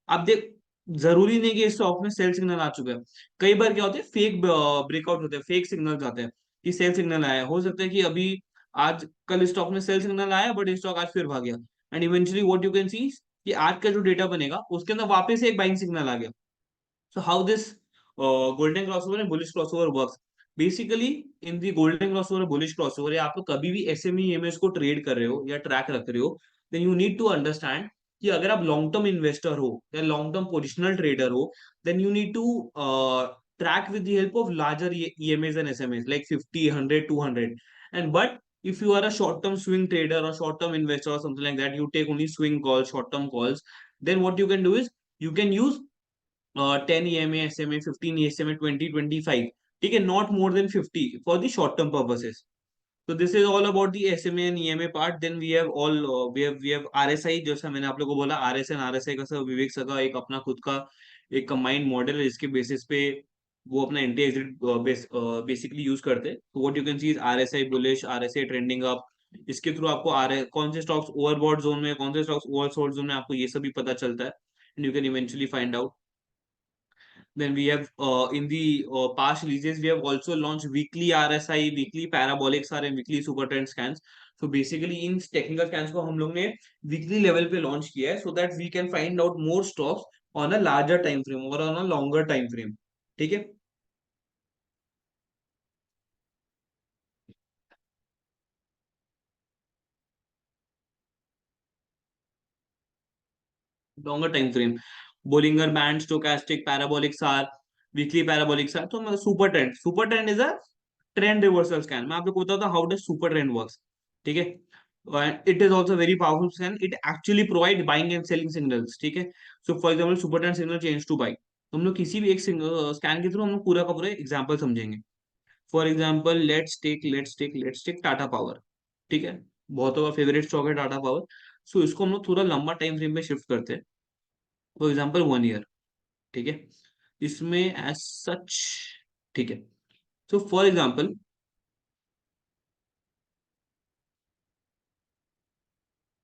अब देख, जरूरी नहीं कि इस stock में cell signal आ चुका है. कई बार क्या होता है, फेक ब्रेकआउट होते हैं, फेक सिग्नल आते हैं कि सेल सिग्नल आया, हो सकता है कि अभी आज कल स्टॉक में सेल सिग्नल आया बट स्टॉक आज फिर भाग गया, and eventually what you can see कि आज का जो डेटा बनेगा उसके अंदर वापस एक बाइंग सिग्नल आ गया. So how this golden crossover and bullish crossover works? Basically, in the golden crossover bullish crossover या आप लोग कभी भी SME EMS को ट्रेड कर रहे हो या ट्रैक रख रहे हो, then you need to understand कि अगर आप लॉन्ग टर्म इन्वेस्टर हो या लॉन्ग टर्म पोजिशनल ट्रेडर हो, then you need to track with the help of larger EMAs and SMAs like 50, 100, 200. And but if you are a short term swing trader or short term investor or something like that, you take only swing calls, short term calls, then what you can do is you can use 10 EMA SMA 15 SMA 2025, ठीक है, not more than 50 for the short term purposes. So this is all about the SMA and EMA part. Then we have all we have RSI, जैसा मैंने आप लोगों को बोला, RSI and RSI का सब विवेक सर का एक अपना खुद का एक कंबाइंड मॉडल है, जिसके बेसिस पे वो अपना एंटी एग्जिट बेसिकली यूज करते हैं. तो what you can see is RSI bullish, RSI trending up. इसके थ्रू आपको कौन से स्टॉक्स ओवरबॉट जोन में, कौन से स्टॉक्स ओवरसोल्ड जोन में, आपको ये सब भी पता चलता है. And you can eventually find out. Then we have in the past releases, we have also launched weekly RSI, weekly parabolic SAR and weekly super trend scans. So basically in technical scans को हम लोग ने weekly level पे launch किया है, so that we can find out more stocks on a larger time frame or on a longer time frame. ठीक है. Longer time frame. Bollinger Band, stochastic, parabolic SAR, weekly parabolic SAR. तो super trend. Super trend is a trend reversal scan. मैं आप लोग को बताता हूँ how does super trend works. ठीक है. And it is also very powerful scan. It actually provide buying and selling signals. ठीक है. So for example, super trend signal change to buy. तो हम लोग किसी भी एक स्कैन के थ्रू हम लोग पूरा का पूरा एग्जाम्पल समझेंगे. For example let's take Tata Power. ठीक है. बहुतों का फेवरेट स्टॉक है टाटा पावर. सो इसको हम लोग थोड़ा लंबा टाइम फ्रेम में शिफ्ट करते हैं. For example 1 year. ठीक है. इसमें एज सच. ठीक है. सो फॉर एग्जाम्पल,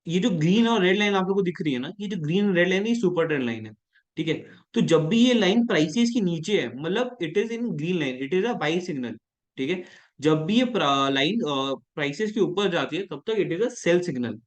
ये जो ग्रीन और रेड लाइन आप लोग को दिख रही है ना, ये जो ग्रीन रेड लाइन है, ये सुपर ट्रेंड लाइन है. ठीक है. तो जब भी ये लाइन प्राइसेस के नीचे है, मतलब it is in green line, it is a by signal. ठीक है. जब भी ये लाइन प्राइसेस के ऊपर जाती है, तब तक it is a sell signal.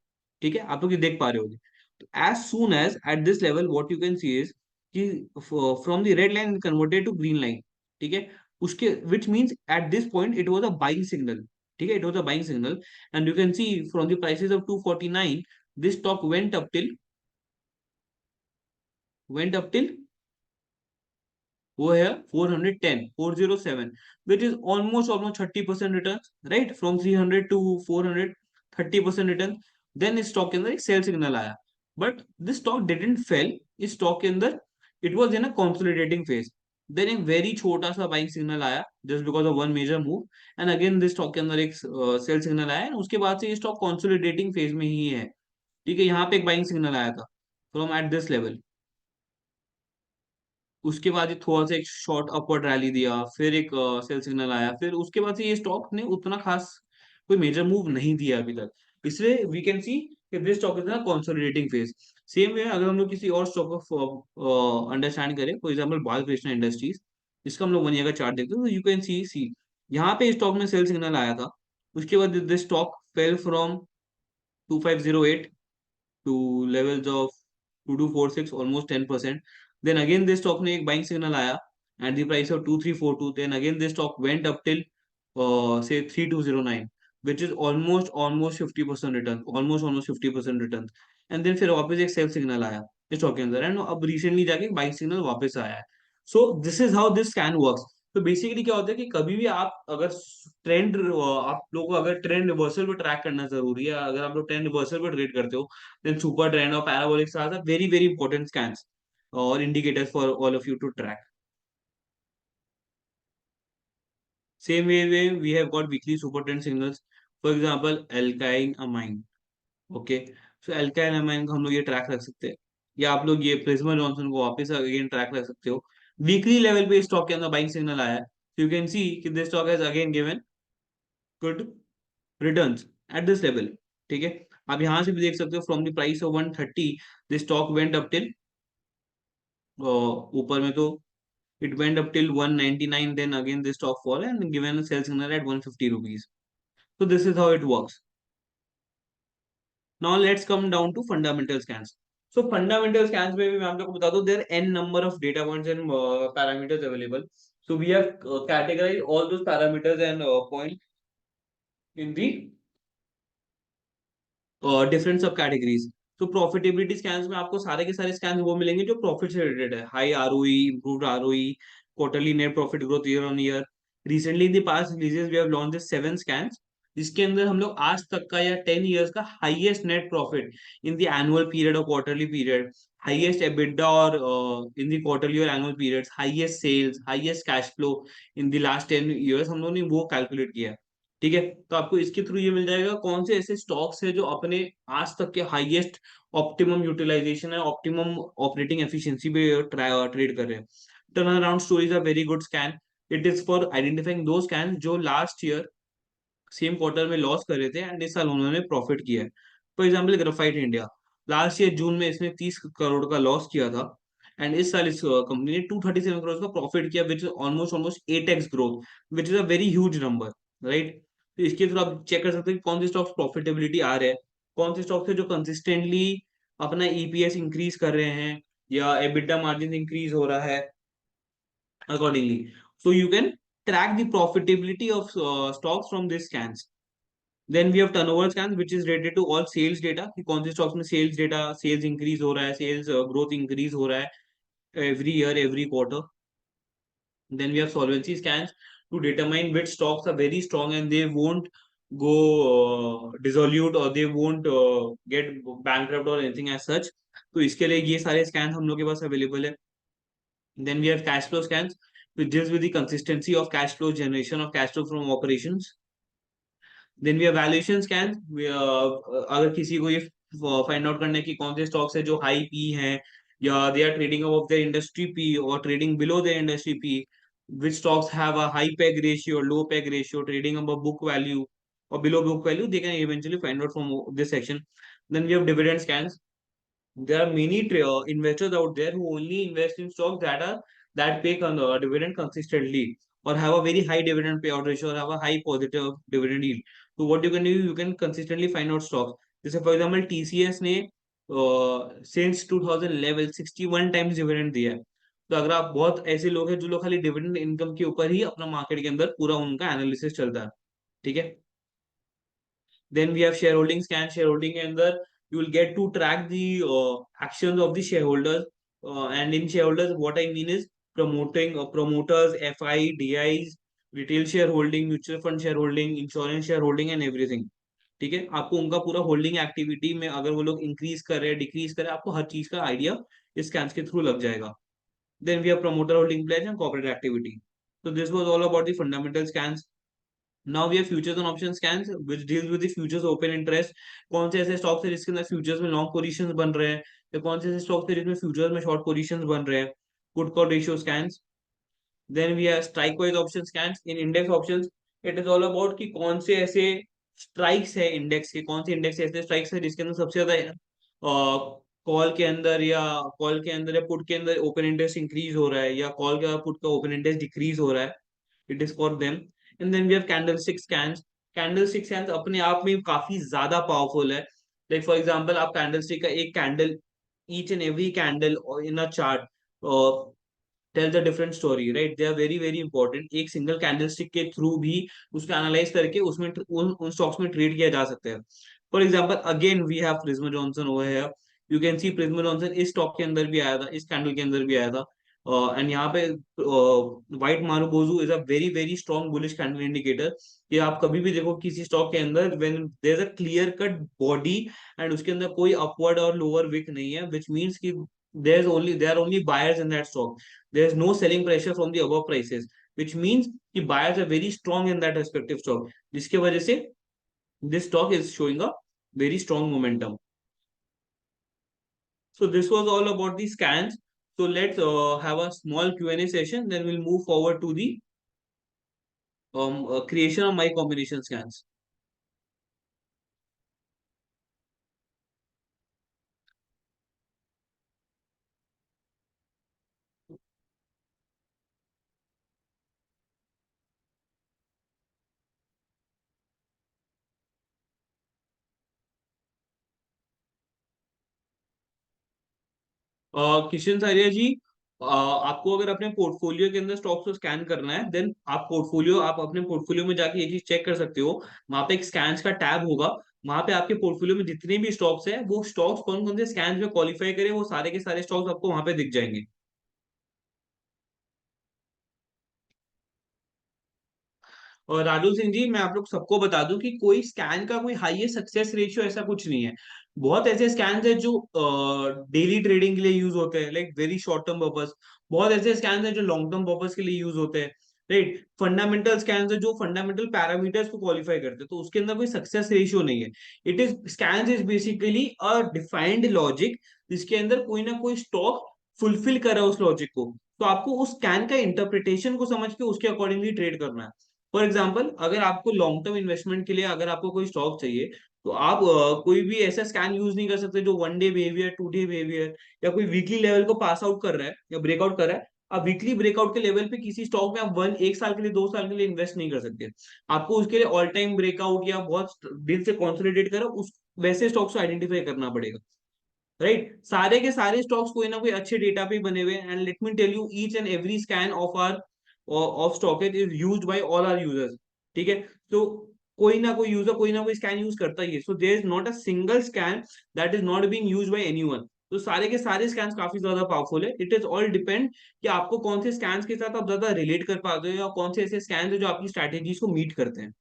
ठीक है. आप लोग ये देख पा रहे होगे. तो as soon as at this level what you can see is कि from the red line converted to green line. ठीक है. उसके which means at this point it was a buying signal. ठीक है. It was a buying signal. And you can see from the prices of 249, this stock went up till वो है 410 407, which is almost 30% return, right? From 300 to 400, 30% return. Then इस stock के अंदर एक sell signal आया, but this stock didn't fell. इस stock के अंदर it was in a consolidating phase. Then एक very छोटा सा buying signal आया just because of one major move, and again this stock के अंदर एक sell signal आया, and उसके बाद से ये stock consolidating phase में ही है. ठीक है. यहाँ पे एक बाइंग सिग्नल आया था फ्रॉम एट दिस लेवल. उसके बाद ये थोड़ा सा एक शॉर्ट अपवर्ड रैली दिया, फिर एक सेल सिग्नल आया, फिर उसके बाद से ये स्टॉक ने उतना खास कोई मेजर मूव नहीं दिया अभी तक. इसलिए वी कैन सी कि दिस स्टॉक इज ना कंसोलिडेटिंग फेज. सेम वे अगर हम लोग किसी और स्टॉक को अंडरस्टैंड करें, फॉर एग्जांपल बालकृष्ण इंडस्ट्रीज, इसका हम लोग 1 ईयर का चार्ट देखते हैं, तो यू कैन सी यहाँ पे स्टॉक में सेल सिग्नल आया था. उसके बाद this stock fell from 2508 to levels of 2246, almost 10%. Then again this stock ने एक buying signal आया at the price of 2342. Then again this stock went up till say 3209, which is almost 50% return, almost 50% return. And then फिर वापस एक sell signal आया इस stock के अंदर, and अब recently जाके buying signal वापस आया है. So this is how this scan works. तो बेसिकली क्या होता है कि कभी भी आप अगर ट्रेंड, आप लोगों को अगर ट्रेंड रिवर्सल पे ट्रैक करना जरूरी है, अगर आप लोग ट्रेंड रिवर्सल पे ट्रेड करते हो, then super trend or parabolic stars are very very important scans or indicators for all of you to track. Same way we have got weekly super trend signals. For example, alkyne amine. Okay. So alkyne amine को हम लोग ये track रख सकते हैं, या आप लोग ये प्रिज्मा जॉनसन को वापस अगेन ट्रैक रख सकते हो. वीकली लेवल पे स्टॉक के अंदर बाइंग सिग्नल आया है. यू कैन सी कि this stock has again given good returns eight this level. ठीक है. आप यहाँ से भी देख सकते हो from the price of 130 this stock went up till, ऊपर में तो it went up till 199, then again this stock fall and given a sell signal at 150 rupees. So this is how it works. Now let's come down to fundamental scans. So fundamental scans में भी मैं आप लोगों को बता दूं, there are n number of data points and parameters available. So we have categorized all those parameters and points in the different सब categories. तो प्रॉफिटेबिलिटी स्कैन्स में आपको सारे के सारे स्कैन वो मिलेंगे जो प्रॉफिट से रिलेटेड है. High ROE, improved ROE, quarterly net profit growth year on year. Recently in the past releases we have launch this 7 scans, जिसके अंदर हम लोग आज तक का या 10 इयर्स का highest net profit in the annual period और quarterly period, highest EBITDA or in the quarterly or annual periods, highest sales, highest cash flow in the last 10 years, हम लोगों ने वो कैलकुलेट किया है। ठीक है, तो आपको इसके थ्रू ये मिल जाएगा कौन से ऐसे स्टॉक्स है जो अपने आज तक के हाईएस्ट ऑप्टिमम यूटिलाइजेशन है, ऑप्टिमम ऑपरेटिंग एफिशिएंसी पे ट्रेड कर रहे हैं। Turn around stories are very good scan. It is for identifying those scan जो लास्ट ईयर सेम क्वार्टर में लॉस कर रहे थे एंड इस साल उन्होंने प्रॉफिट किया है। For example Graphite India, last year June में इसने 30 करोड़ का लॉस किया था एंड इस साल इस कंपनी ने 237 करोड़ का प्रॉफिट किया, which is almost almost 8x growth, which is a very huge number, right. तो इसके थ्रू आप चेक कर सकते हैं कि कौन से स्टॉक्स प्रॉफिटेबिलिटी आ रहे हैं, कौन से स्टॉक्स है जो कंसिस्टेंटली अपना ईपीएस इंक्रीज कर रहे हैं या एबिटा मार्जिन इंक्रीज हो रहा है accordingly. So you can track the profitability of stocks from these scans. Then we have turnover scans, which is related to all sales data कि कौन से stocks में sales data, sales increase हो रहा है, sales growth increase हो रहा है every year, every quarter. Then we have solvency scans to determine which stocks are very strong and they won't go dissolute or they won't get bankrupt or anything as such. तो इसके लिए ये सारे scans हम लोग के पास available है. Then we have cash flow scans, which deals with the consistency of cash flow generation of cash flow from operations. Then we have valuation scans, अगर किसी को ये फाइंड आउट करना है कि कौन से स्टॉक्स है जो हाई पी हैं या they are trading above their industry P और trading below their industry P, which stocks have a high peg ratio, low peg ratio, trading above book value or below book value, they can eventually find out from this section. Then we have dividend scans. There are many investors out there who only invest in stocks that pay dividend consistently or have a very high dividend payout ratio or have a high positive dividend yield. So what you can do, you can consistently find out stocks. जैसे for example TCS ने since 2011 61 times dividend दिया है। तो अगर आप बहुत ऐसे लोग हैं जो लोग खाली डिविडेंड इनकम के ऊपर ही अपना मार्केट के अंदर पूरा उनका एनालिसिस चलता है, ठीक है। Then we have shareholding scan. Shareholding के अंदर you will get to track the actions of the shareholders. And in shareholders, what I mean is promoting promoters, FI, DIs, retail shareholding, mutual fund shareholding, insurance shareholding and everything. ठीक है, आपको उनका पूरा holding activity में अगर वो लोग increase कर रहे हैं डिक्रीज कर रहे हैं, आपको हर चीज का आइडिया इस स्कैन्स के थ्रू लग जाएगा। Then we have promoter holding pledge and corporate activity. So this was all about the fundamental scans. Now we have futures and option scans which deals with the futures open interest. कौन से ऐसे stocks है जिसके अंदर futures में long positions बन रहे हैं या कौन से ऐसे स्टॉक्स है जिसमें फ्यूचर्स में शॉर्ट पोजीशंस बन रहे हैं, put call ratio scans. Then we have strike wise option scans. In index options it is all about कि कौन से ऐसे स्ट्राइक्स है इंडेक्स के, कौन से इंडेक्स ऐसे स्ट्राइक्स है जिसके अंदर सबसे ज्यादा कॉल के अंदर या पुट के अंदर ओपन इंटरेस्ट इंक्रीज हो रहा है या कॉल का पुट का ओपन इंटरेस्ट डिक्रीज हो रहा है, it is for them. And then we have candlestick scans. Candlestick scans अपने आप में काफी ज्यादा पावरफुल है। लाइक फॉर एग्जांपल आप कैंडलस्टिक का एक candle, each and every candle in a chart tells a different story, right. They are very very important. एक सिंगल कैंडलस्टिक के थ्रू भी उसको एनालाइज करके उसमें उन स्टॉक्स में ट्रेड किया जा सकता है। For example again we have Prism Johnson over here. You can see Prism Johnson इस स्टॉक के अंदर भी आया था, इस कैंडल के अंदर भी आया था। एंड यहाँ पे white marubozu is a very very strong bullish candle indicator. कि आप कभी भी देखो किसी स्टॉक के अंदर when there is a clear cut body and उसके अंदर कोई अपवर्ड और लोअर विक नहीं है, विच मीन्स कि there are only buyers in that stock. There is no selling pressure from the above prices, which means कि buyers are very strong in that respective stock, जिसके वजह से this stock is showing a very strong momentum. So this was all about the scans. So let's have a small Q&A session, then we'll move forward to the creation of my combination scans. Kishan सारिया जी, आपको अगर अपने portfolio के अंदर stocks को scan करना है, then आप अपने पोर्टफोलियो में जाके ये चीज चेक कर सकते हो। वहां पे एक स्कैन्स का टैब होगा, वहां पे आपके पोर्टफोलियो में जितने भी स्टॉक्स है वो स्टॉक्स कौन कौन से स्कैन में क्वालिफाई करे वो सारे के सारे स्टॉक्स आपको वहां पे दिख जाएंगे। और राजू सिंह जी, मैं आप लोग सबको बता दूं कि कोई स्कैन का कोई हाईएस्ट सक्सेस रेशियो ऐसा कुछ नहीं है। बहुत ऐसे स्कैन्स है जो डेली ट्रेडिंग के लिए यूज होते हैं, like very short term purpose. बहुत ऐसे स्कैन्स है जो लॉन्ग टर्म पर्पस के लिए यूज होते हैं, राइट। फंडामेंटल स्कैन्स है जो फंडामेंटल पैरामीटर्स को क्वालिफाई करते हैं, तो उसके अंदर कोई सक्सेस रेशियो नहीं है। It is scans is basically a defined logic, जिसके अंदर कोई ना कोई स्टॉक फुलफिल कर रहा है उस लॉजिक को। तो आपको उस स्कैन का इंटरप्रिटेशन को समझ के उसके अकॉर्डिंगली ट्रेड करना है। फॉर एग्जाम्पल, अगर आपको लॉन्ग टर्म इन्वेस्टमेंट के लिए अगर आपको कोई स्टॉक चाहिए, तो आप कोई भी ऐसा स्कैन यूज नहीं कर सकते जो one day behaviour, two day behaviour, या कोई वीकली लेवल को पास आउट कर रहा है या ब्रेकआउट कर रहा है। आप वीकली ब्रेकआउट के लेवल पे किसी स्टॉक में आप एक साल के लिए, 2 साल के लिए इन्वेस्ट नहीं कर सकते। आपको उसके लिए ऑल टाइम ब्रेकआउट या बहुत दिन से कॉन्सोलिडेट करो उस वैसे स्टॉक्स को आइडेंटिफाई करना पड़ेगा, राइट। सारे के सारे स्टॉक्स कोई ना कोई अच्छे डेटा पे बने हुए हैं, and let me tell you each and every scan of our of stock is used by all our users, ठीक है। तो कोई ना कोई यूजर कोई ना कोई स्कैन यूज करता ही है, so there is not a single scan that is not being used by anyone. तो सारे के सारे स्कैन्स काफी ज्यादा पावरफुल है। इट इज ऑल डिपेंड कि आपको कौन से स्कैन्स के साथ आप ज्यादा रिलेट कर पाते हो, या कौन से ऐसे स्कैन्स है जो आपकी स्ट्रेटेजीज को मीट करते हैं।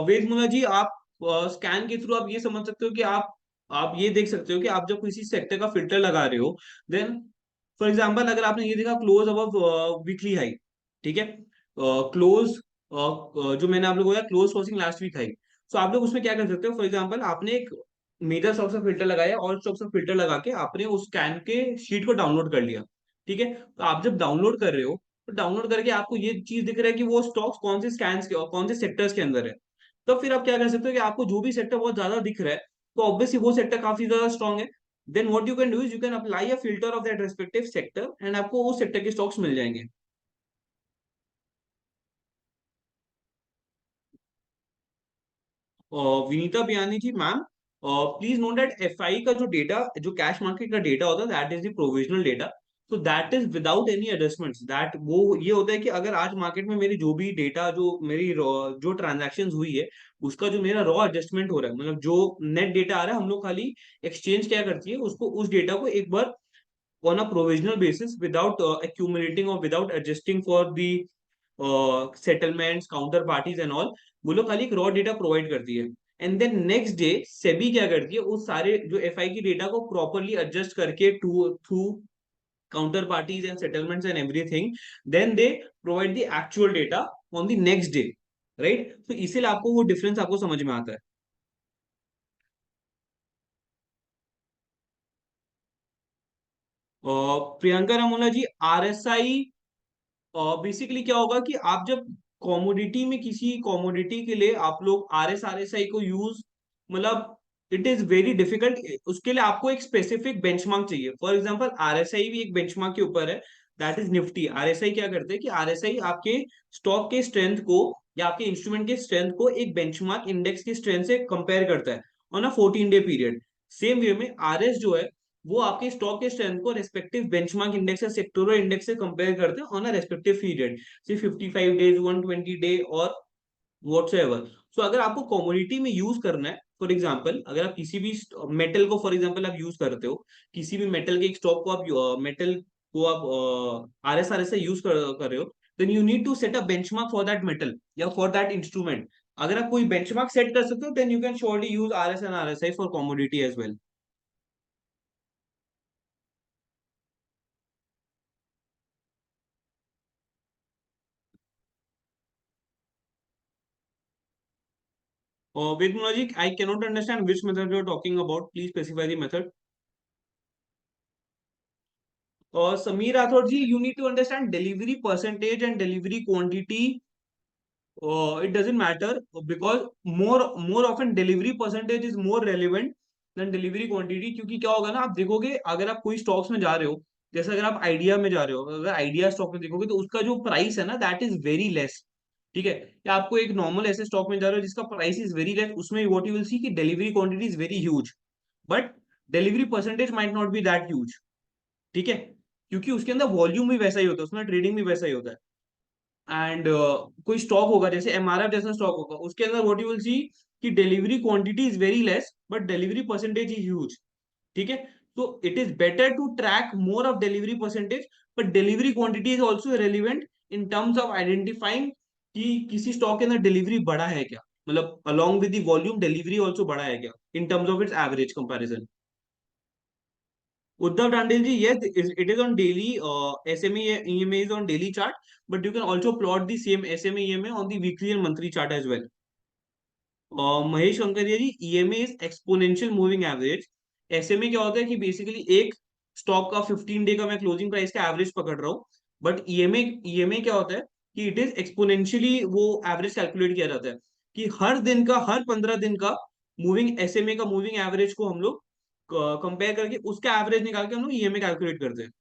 वेद मुला जी, आप स्कैन के थ्रू आप ये समझ सकते हो कि आप ये देख सकते हो कि आप जब किसी सेक्टर का फिल्टर लगा रहे हो, देन फॉर एग्जांपल अगर आपने ये देखा क्लोज अबव वीकली हाई, ठीक है, क्लोज जो मैंने आप लोगों को close crossing last week high. So आप लोग उसमें क्या कर सकते हो, फॉर एग्जांपल आपने एक मेजर स्टॉक्स का फिल्टर लगाया, और स्टॉक्स का फिल्टर लगा के आपने उस स्कैन के शीट को डाउनलोड कर लिया, ठीक है। तो आप जब डाउनलोड कर रहे हो, तो डाउनलोड करके आपको ये चीज दिख रहा है कि वो स्टॉक्स कौन से स्कैन्स के और कौन से सेक्टर्स के अंदर है। तो फिर आप क्या कर सकते हो कि आपको जो भी सेक्टर बहुत ज्यादा दिख रहा है, तो ऑब्वियसली वो सेक्टर काफी ज्यादा स्ट्रॉन्ग है। Then what you can do is you can apply a filter of that respective sector, and आपको उस सेक्टर के स्टॉक्स मिल जाएंगे। Vinita Biyani ji, ma'am, please note that FI का जो डेटा, जो कैश मार्केट का डेटा होता है, that is the provisional data. तो that is without any adjustments, that वो ये होता है कि अगर आज मार्केट में मेरी जो भी डेटा, जो मेरी जो ट्रांजैक्शन हुई है, उसका जो मेरा रॉ एडजस्टमेंट हो रहा है, मतलब जो नेट डेटा आ रहा है, हम लोग खाली एक्सचेंज क्या करती है, उसको उस डेटा को एक बार on a provisional basis without accumulating or without adjusting for the settlements, counterparties and all, वो लोग खाली एक रॉ डेटा प्रोवाइड करती है। And then next day SEBI क्या करती है, उस सारे जो एफआई की डेटा को प्रॉपरली एडजस्ट करके to through counter parties and settlements and everything, then they provide the actual data on the next day, right. तो इसीलिए आपको वो डिफरेंस आपको समझ में आता है। प्रियंका रमोला जी, आरएसआई बेसिकली क्या होगा कि आप जब कॉमोडिटी में किसी कॉमोडिटी के लिए आप लोग आरएसआई को यूज, मतलब इट इज वेरी डिफिकल्ट। उसके लिए आपको एक स्पेसिफिक बेंचमार्क चाहिए। फॉर एग्जांपल आरएसआई भी एक बेंचमार्क के ऊपर है, दैट इज निफ्टी। आरएसआई क्या करते हैं कि आरएसआई आपके स्टॉक के स्ट्रेंथ को या आपके इंस्ट्रूमेंट के स्ट्रेंथ को एक बेंचमार्क इंडेक्स के स्ट्रेंथ से कंपेयर करता है on a 14 day period. Same way में आरएस जो है, वो आपके स्टॉक के स्ट्रेंथ को रेस्पेक्टिव बेंचमार्क इंडेक्स या सेक्टोरल इंडेक्स से कंपेयर करते हैं ऑन अ रेस्पेक्टिव पीरियड, से 55 डेज, 120 डे, और व्हाटसोएवर। सो अगर आपको कमोडिटी में यूज करना है, फॉर एग्जांपल अगर आप किसी भी मेटल को, फॉर एग्जांपल आप यूज करते हो किसी भी मेटल के एक स्टॉक को, आप मेटल को आप आरएस से यूज कर रहे हो, then you need to set a benchmark for that metal या फॉर दैट इंस्ट्रूमेंट। अगर आप कोई बेंचमार्क सेट कर सकते हो, then you can surely use RS and RSI for commodity as well. With logic, I cannot understand which method you're talking about. Please specify the method. Sameer Rathod ji, you need to understand delivery percentage and delivery quantity. It doesn't matter because more often delivery percentage is more relevant than delivery quantity. क्योंकि क्या होगा ना, आप देखोगे अगर आप कोई stocks में जा रहे हो, जैसे अगर आप आइडिया में जा रहे हो, अगर आइडिया स्टॉक में देखोगे, तो उसका जो प्राइस है ना, दैट इज वेरी लेस, ठीक है। या आपको एक नॉर्मल ऐसे स्टॉक में जा रहे हो जिसका प्राइस इज वेरी लेस, उसमें व्हाट यू विल सी कि delivery quantity is very huge, but delivery percentage might not be that huge, ठीक है। क्योंकि उसके अंदर वॉल्यूम भी वैसा ही होता है, उसमें ट्रेडिंग भी वैसा ही होता है। एंड कोई स्टॉक होगा जैसे एमआरएफ जैसा स्टॉक होगा, उसके अंदर व्हाट यू विल सी कि delivery quantity is very less but delivery percentage is huge, ठीक है। तो it is better to track more of delivery percentage, but delivery quantity is also relevant in terms of identifying कि किसी stock के अंदर delivery बड़ा है क्या, मतलब along with the volume delivery also बढ़ा है क्या in terms of its average comparison? Uddhav Tandil ji, yes, it is on daily SMA EMA is on daily chart, but you can also plot the same SMA EMA on the weekly and monthly chart as well. Mahesh Kankaria ji, EMA is exponential moving average. SMA क्या होता है कि basically एक stock का 15 day का मैं closing price का average पकड़ रहा हूँ, बट ईएमए क्या होता है कि इट इज एक्सपोनेंशियली वो एवरेज कैलकुलेट किया जाता है कि हर दिन का, हर 15 दिन का मूविंग एसएमए का मूविंग एवरेज को हम लोग कंपेयर करके उसका एवरेज निकाल के हम लोग ईएमए कैलकुलेट करते हैं।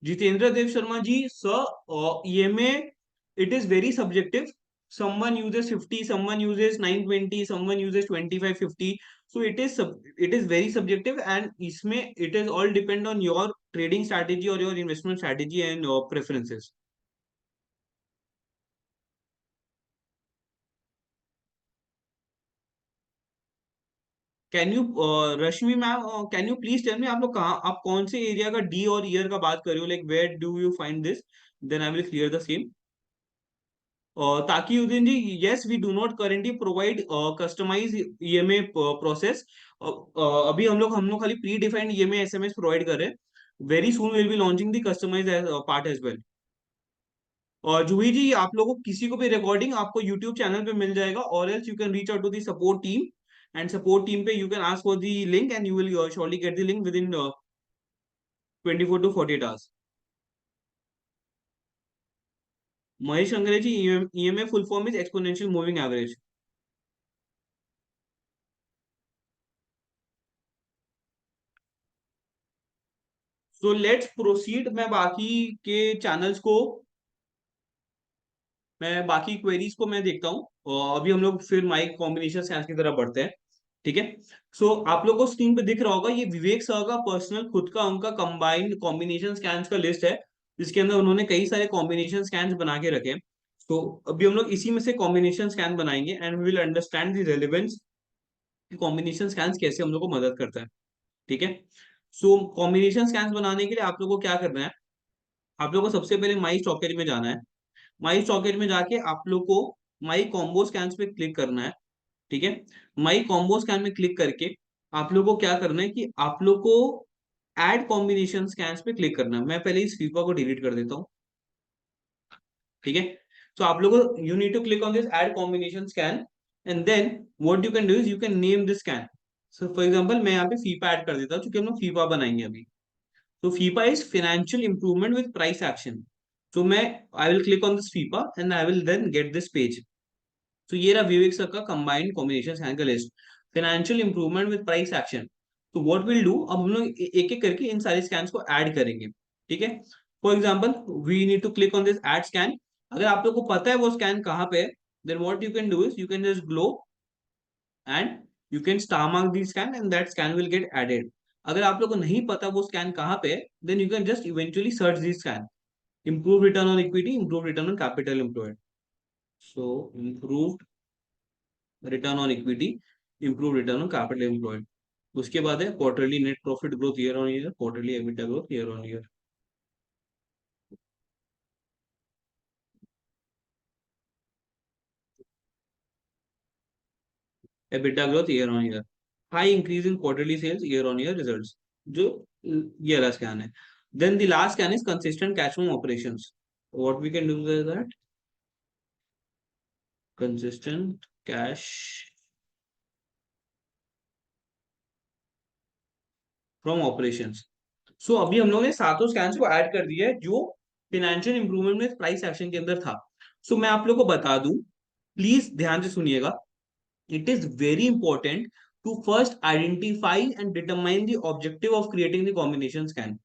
Jitendra Dev Sharma ji, sir, EMA, it is very subjective. Someone uses 50, someone uses 920, someone uses 2550. So it is very subjective, and इसमें it is all depend on your trading strategy or your investment strategy and your preferences. Rashmi ma'am, can you please tell me आप लोग कहाँ, आप कौन से area का D और year का बात कर रहे हो, like where do you find this? Then I will clear the same. Takiuddin ji, yes, we do not currently provide customized EMA process. अभी हम लोग खाली predefined EMA SMS provide कर रहे हैं। Very soon will be launching the customise part as well. और जूही जी, आप लोगों को किसी को भी रिकॉर्डिंग आपको यूट्यूब चैनल पे मिल जाएगा, और else you can reach out to the support team, and support team पे you can ask for the link and you will surely get the link within 24 to 48 hours। Mahesh Angreji, EMA full form is exponential moving average. So let's proceed. मैं बाकी queries को मैं देखता हूँ, और अभी हम लोग फिर माइक कॉम्बिनेशन स्कैन्स की तरफ बढ़ते हैं। ठीक है। सो आप लोगों को स्क्रीन पे दिख रहा होगा, ये विवेक सर का पर्सनल खुद का उनका कंबाइंड कॉम्बिनेशन स्कैन्स का लिस्ट है, जिसके अंदर उन्होंने कई सारे कॉम्बिनेशन स्कैन्स बना के रखे हैं। तो अभी हम लोग इसी में से कॉम्बिनेशन स्कैन बनाएंगे, and we will understand the relevance combination scans कैसे हम लोग को मदद करता है। ठीक है। सो कॉम्बिनेशन स्कैन्स बनाने के लिए आप लोग को क्या करना है, आप लोग को सबसे पहले माई स्टॉकेट में जाना है। माई सॉकेट में जाके आप लोग को माई कॉम्बो स्कैन पे क्लिक करना है। ठीक है। माई कॉम्बो स्कैन में क्लिक करके आप लोग को क्या करना है कि आप लोग को ऐड कॉम्बिनेशन स्कैन पे क्लिक करना है। मैं पहले इस फीफा को डिलीट कर देता हूँ। ठीक है। तो आप लोग को you need to click on this add combination scan, and then what you can do is you can name this scan. So for example मैं यहाँ पे फीफा ऐड कर देता हूँ, क्योंकि हम लोग फीफा बनाएंगे अभी। तो FIFA is financial improvement with price action. तो मैं I will click on this FIFA and I will then get this page. तो ये रहा विवेक सर का कंबाइंड कॉम्बिनेशन स्कैन का list, financial improvement with price action. तो व्हाट विल डू, अब हम लोग एक एक करके इन सारे स्कैन्स को ऐड करेंगे। ठीक है। For example we need to click on this add scan. अगर आप लोग को पता है वो स्कैन कहाँ पे है, then what you can do is you can just glow and you can star mark the scan, and that scan will get added. अगर आप लोग को नहीं पता वो स्कैन कहाँ पे है, then you can just eventually search the scan. improve return on equity, improve return on capital employed. So improved return on equity, improve return on capital employed. उसके बाद है quarterly net profit growth year on year, quarterly EBITDA growth year on year. EBITDA growth year on year, high increase in quarterly sales year on year results, जो ये वाला scan है। Then the last scan is consistent cash flow operations. What we can do with that, consistent cash from operations. So अभी हम लोग ने सातों scans को ऐड कर दिया है जो फिनेंशियल इंप्रूवमेंट में प्राइस एक्शन के अंदर था। सो मैं आप लोग को बता दूं, प्लीज ध्यान से सुनिएगा। It is very important to first identify and determine the objective of creating the combination scan.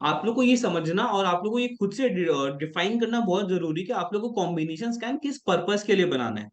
आप लोग को ये समझना और आप लोग को ये खुद से डिफाइन करना बहुत जरूरी है कि आप लोग को कॉम्बिनेशन स्कैन किस पर्पस के लिए बनाना है।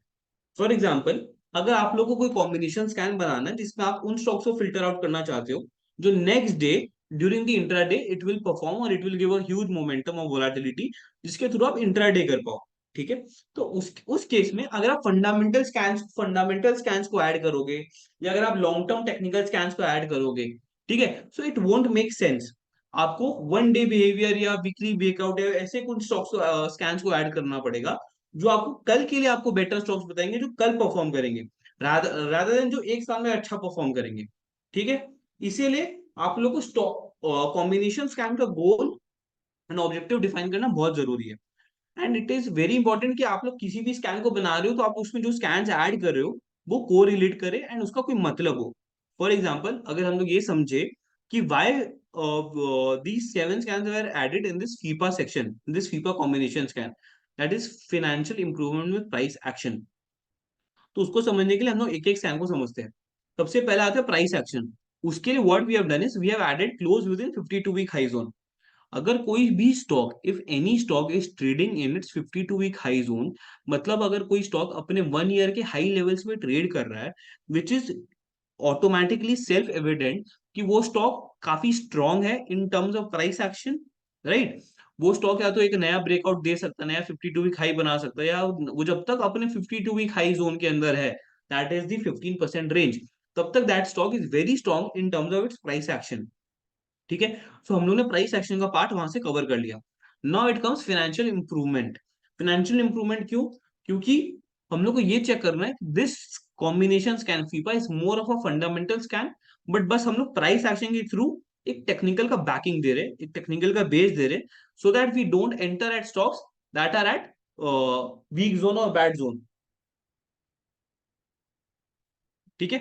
फॉर एग्जाम्पल, अगर आप लोग को कोई कॉम्बिनेशन स्कैन बनाना है जिसमें आप उन स्टॉक्स को फिल्टर आउट करना चाहते हो जो next day during the intraday it will perform और it will give a huge momentum of volatility, जिसके थ्रू आप इंट्राडे कर पाओ। ठीक है। तो उस केस में अगर आप फंडामेंटल स्कैन्स को ऐड करोगे, या अगर आप लॉन्ग टर्म टेक्निकल स्कैन्स को ऐड करोगे, ठीक है, so it won't make sense. आपको वन डे बिहेवियर या वीकली ब्रेकआउट या ऐसे कुछ स्टॉक्स स्कैन्स को ऐड करना पड़ेगा जो आपको कल के लिए आपको बेटर स्टॉक्स बताएंगे, जो कल परफॉर्म करेंगे, रादर देन जो एक साल में अच्छा परफॉर्म करेंगे। ठीक है, इसीलिए आप लोग को स्टॉक कॉम्बिनेशन स्कैम का गोल एंड ऑब्जेक्टिव डिफाइन करना बहुत जरूरी है। And it is very important कि आप लोग किसी भी स्कैन को बना रहे हो तो आप उसमें जो स्कैन्स ऐड कर रहे हो वो को रिलेट करे एंड उसका कोई मतलब हो। फॉर एग्जाम्पल, अगर हम लोग ये समझे कि Y these seven scans were added in this FIPA section, in this FIPA combination scan, that is financial improvement with price action, तो उसको समझने के लिए हम लोग एक एक स्कैन को समझते हैं। सबसे पहला आता है प्राइस एक्शन। उसके लिए what we have done is we have added close within 52 week high zone. अगर कोई भी stock, if any stock is trading in its 52 week high zone, मतलब अगर कोई स्टॉक अपने 1 ईयर के हाई लेवल्स में ट्रेड कर रहा है, which is automatically self evident कि वो स्टॉक काफी स्ट्रांग है इन terms of price action, right. वो स्टॉक या तो एक नया ब्रेकआउट दे सकता है, नया 52 वीक हाई बना सकता है, या वो जब तक अपने 52 वीक हाई जोन के अंदर है, दैट इज द 15% रेंज, तब तक that stock is very strong in terms of its price action. ठीक है, सो हम लोग ने प्राइस एक्शन का पार्ट वहां से कवर कर लिया। Now it comes financial improvement. Financial improvement क्यों? क्योंकि हम लोग को ये चेक करना है दिस कॉम्बिनेशन स्कैन फीपा is more of a fundamental scan, but बस हम लोग प्राइस एक्शन के थ्रू एक टेक्निकल का बैकिंग दे रहे, एक टेक्निकल का बेस दे रहे, so that we don't enter at stocks that are at weak zone और बैड जोन। ठीक है।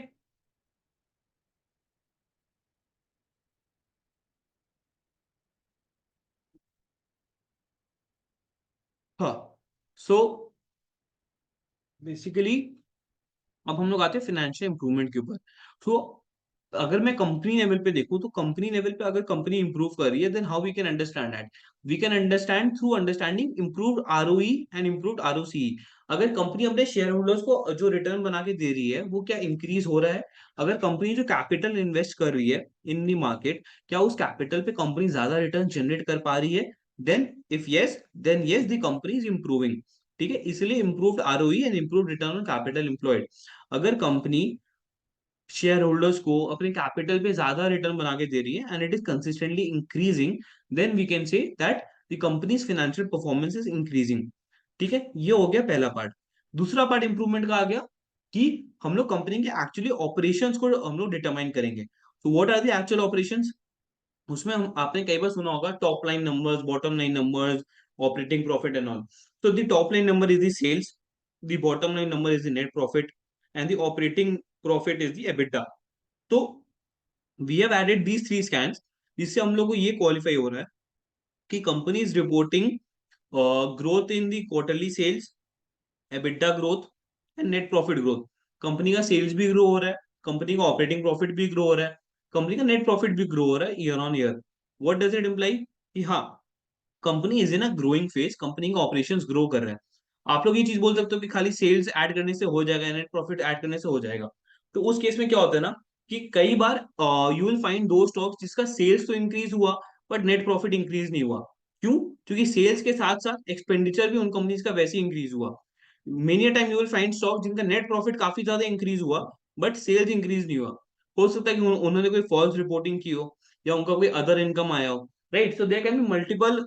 हाँ, सो बेसिकली अब हम लोग आते हैं फाइनेंशियल इंप्रूवमेंट के ऊपर। तो अगर मैं कंपनी लेवल पे देखूं, तो कंपनी लेवल पे अगर कंपनी इंप्रूव कर रही है, then how we can understand that? We can understand through understanding improved ROE and improved ROCE. अगर कंपनी अपने शेयर होल्डर्स को जो रिटर्न बना के दे रही है वो क्या इंक्रीज हो रहा है? अगर कंपनी जो कैपिटल इन्वेस्ट कर रही है इन दी मार्केट, क्या उस कैपिटल पे कंपनी ज्यादा रिटर्न जनरेट कर पा रही है? Then if yes, then yes the company is improving. ठीक है, इसलिए improved ROE and improved return on capital employed. अगर कंपनी शेयर होल्डर्स को अपने कैपिटल पे ज्यादा रिटर्न बना के दे रही है and it is consistently increasing, then we can say that the company's financial performance is increasing. ठीक है, ये हो गया पहला पार्ट। दूसरा पार्ट इंप्रूवमेंट का आ गया कि हम लोग कंपनी के एक्चुअली ऑपरेशंस को हम लोग डिटरमाइन करेंगे। तो what are the actual operations? उसमें हम आपने कई बार सुना होगा top line numbers, bottom line numbers, operating profit and all. तो the top line number is the sales, the bottom line number is the net profit, and the operating profit is the EBITDA. तो we have added these three scans, जिससे हम लोग को ये qualify हो रहा है कि company is reporting growth in the quarterly sales, EBITDA growth and net profit growth. Company का सेल्स भी ग्रो हो रहा है, कंपनी का ऑपरेटिंग प्रॉफिट भी ग्रो हो रहा है, कंपनी का नेट प्रॉफिट भी ग्रो हो रहा है year on year. What does it imply? कि हाँ, company is in a growing phase, company का ऑपरेशंस ग्रो कर रहे हैं। आप लोग ये चीज बोल सकते हो कि खाली सेल्स ऐड करने से हो जाएगा, नेट प्रॉफिट ऐड करने से हो जाएगा। तो उस केस में क्या होता है ना, कि कई बार यू विल फाइंड दो स्टॉक्स जिसका सेल्स तो इंक्रीज हुआ बट नेट प्रॉफिट इंक्रीज नहीं हुआ। क्यों? क्योंकि सेल्स के साथ साथ एक्सपेंडिचर भी उन कंपनीज का वैसे ही इंक्रीज हुआ। Many time you will find stock जिनका नेट प्रॉफिट काफी ज्यादा इंक्रीज हुआ बट सेल्स इंक्रीज नहीं हुआ। हो सकता है कि उन्होंने कोई फॉल्स रिपोर्टिंग की हो, या उनका कोई अदर इनकम आया हो, right. So there can be multiple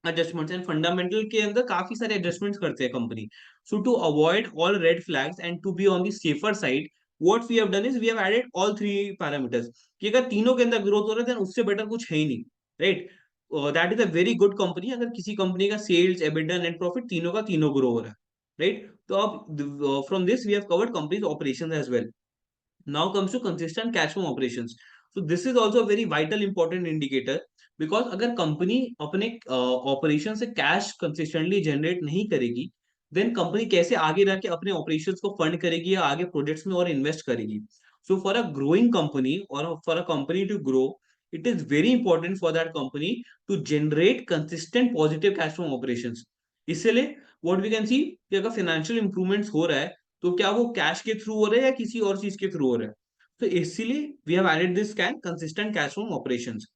adjustments, and fundamental के अंदर काफी सारे एडजस्टमेंट्स करते हैं company. So to avoid all red flags and to be on the safer side, what we have done is we have added all three parameters. कि अगर तीनों के अंदर ग्रोथ हो रहा है, देन उससे बेटर कुछ है ही नहीं, right. That is a very good company अगर किसी कंपनी का सेल्स, एबिटा, नेट प्रॉफिट तीनों का तीनों ग्रो हो रहा है, राइट। तो अब from this we have covered company's operations as well. Now comes to consistent cash from operations. So this is also a very vital important indicator, because अगर company अपने ऑपरेशन से कैश कंसिस्टेंटली जनरेट नहीं करेगी, than company कैसे आगे रह के अपने ऑपरेशंस को फंड करेगी या आगे प्रोजेक्ट्स में और इन्वेस्ट करेगी? So for a growing company और for a company to grow, it is very important for that company to generate consistent positive cash from operations. इसलिए व्हाट वी कैन सी कि अगर फाइनेंशियल इंप्रूवमेंट्स हो रहा है, तो क्या वो कैश के थ्रू हो रहा है या किसी और चीज के थ्रू हो रहा है? तो इसीलिए we have added this can consistent cash from operations.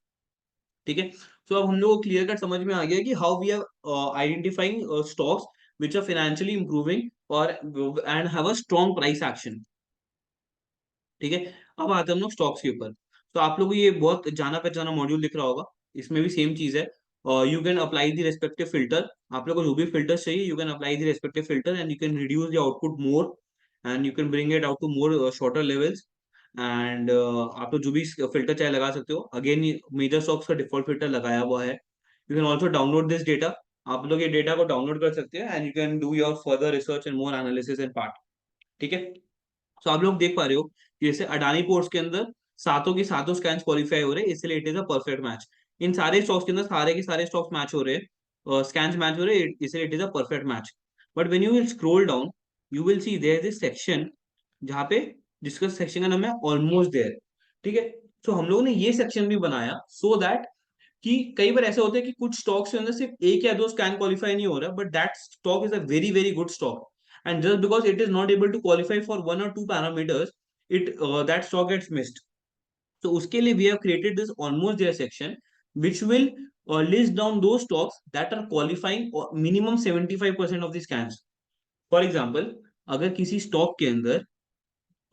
ठीक है, तो अब हम लोग को क्लियर कट समझ में आ गया कि how we have identifying stocks which are financially improving और and have a strong price action. ठीक है, अब आते हैं हम लोग स्टॉक्स के ऊपर। तो आप लोगों को ये बहुत जाना पहचाना मॉड्यूल दिख रहा होगा, इसमें भी सेम चीज है। you can apply the respective filter. आप लोग को जो भी filters चाहिए, you can apply the respective filter and you can reduce the output more and you can bring it out to more shorter levels. And आप लोग जो भी filter चाहे लगा सकते हो. Again, major stocks का default filter लगाया हुआ है. You can also download this data. आप लोग ये डेटा को डाउनलोड कर सकते हैं and you can do your further research and more analysis and part. ठीक है. तो आप लोग देख पा रहे हो कि जैसे अडानी पोर्ट्स के अंदर सातों की सातों स्कैन्स क्वालिफाई हो रहे हैं, इसलिए it is a perfect match. इन सारे स्टॉक्स के अंदर सारे के सारे स्टॉक्स मैच हो रहे हैं, स्कैन्स मैच हो रहे हैं, इसलिए it is a perfect match. But when you will scroll down, you will see there is section जहाँ पे, जिसका सेक्शन का नाम है ऑलमोस्ट देयर. ठीक है. तो हम लोगों ने ये सेक्शन भी बनाया सो दैट कि कई बार ऐसे होते हैं कि कुछ स्टॉक्स के अंदर सिर्फ एक या दो स्कैन क्वालिफाई नहीं हो रहा, but that stock is a very very good stock. And just because it is not able to qualify for one or two parameters, it that stock gets missed. So उसके लिए we have created this almost there section which will list down those stocks that are qualifying minimum 75% of the scans. For example, अगर किसी stock के अंदर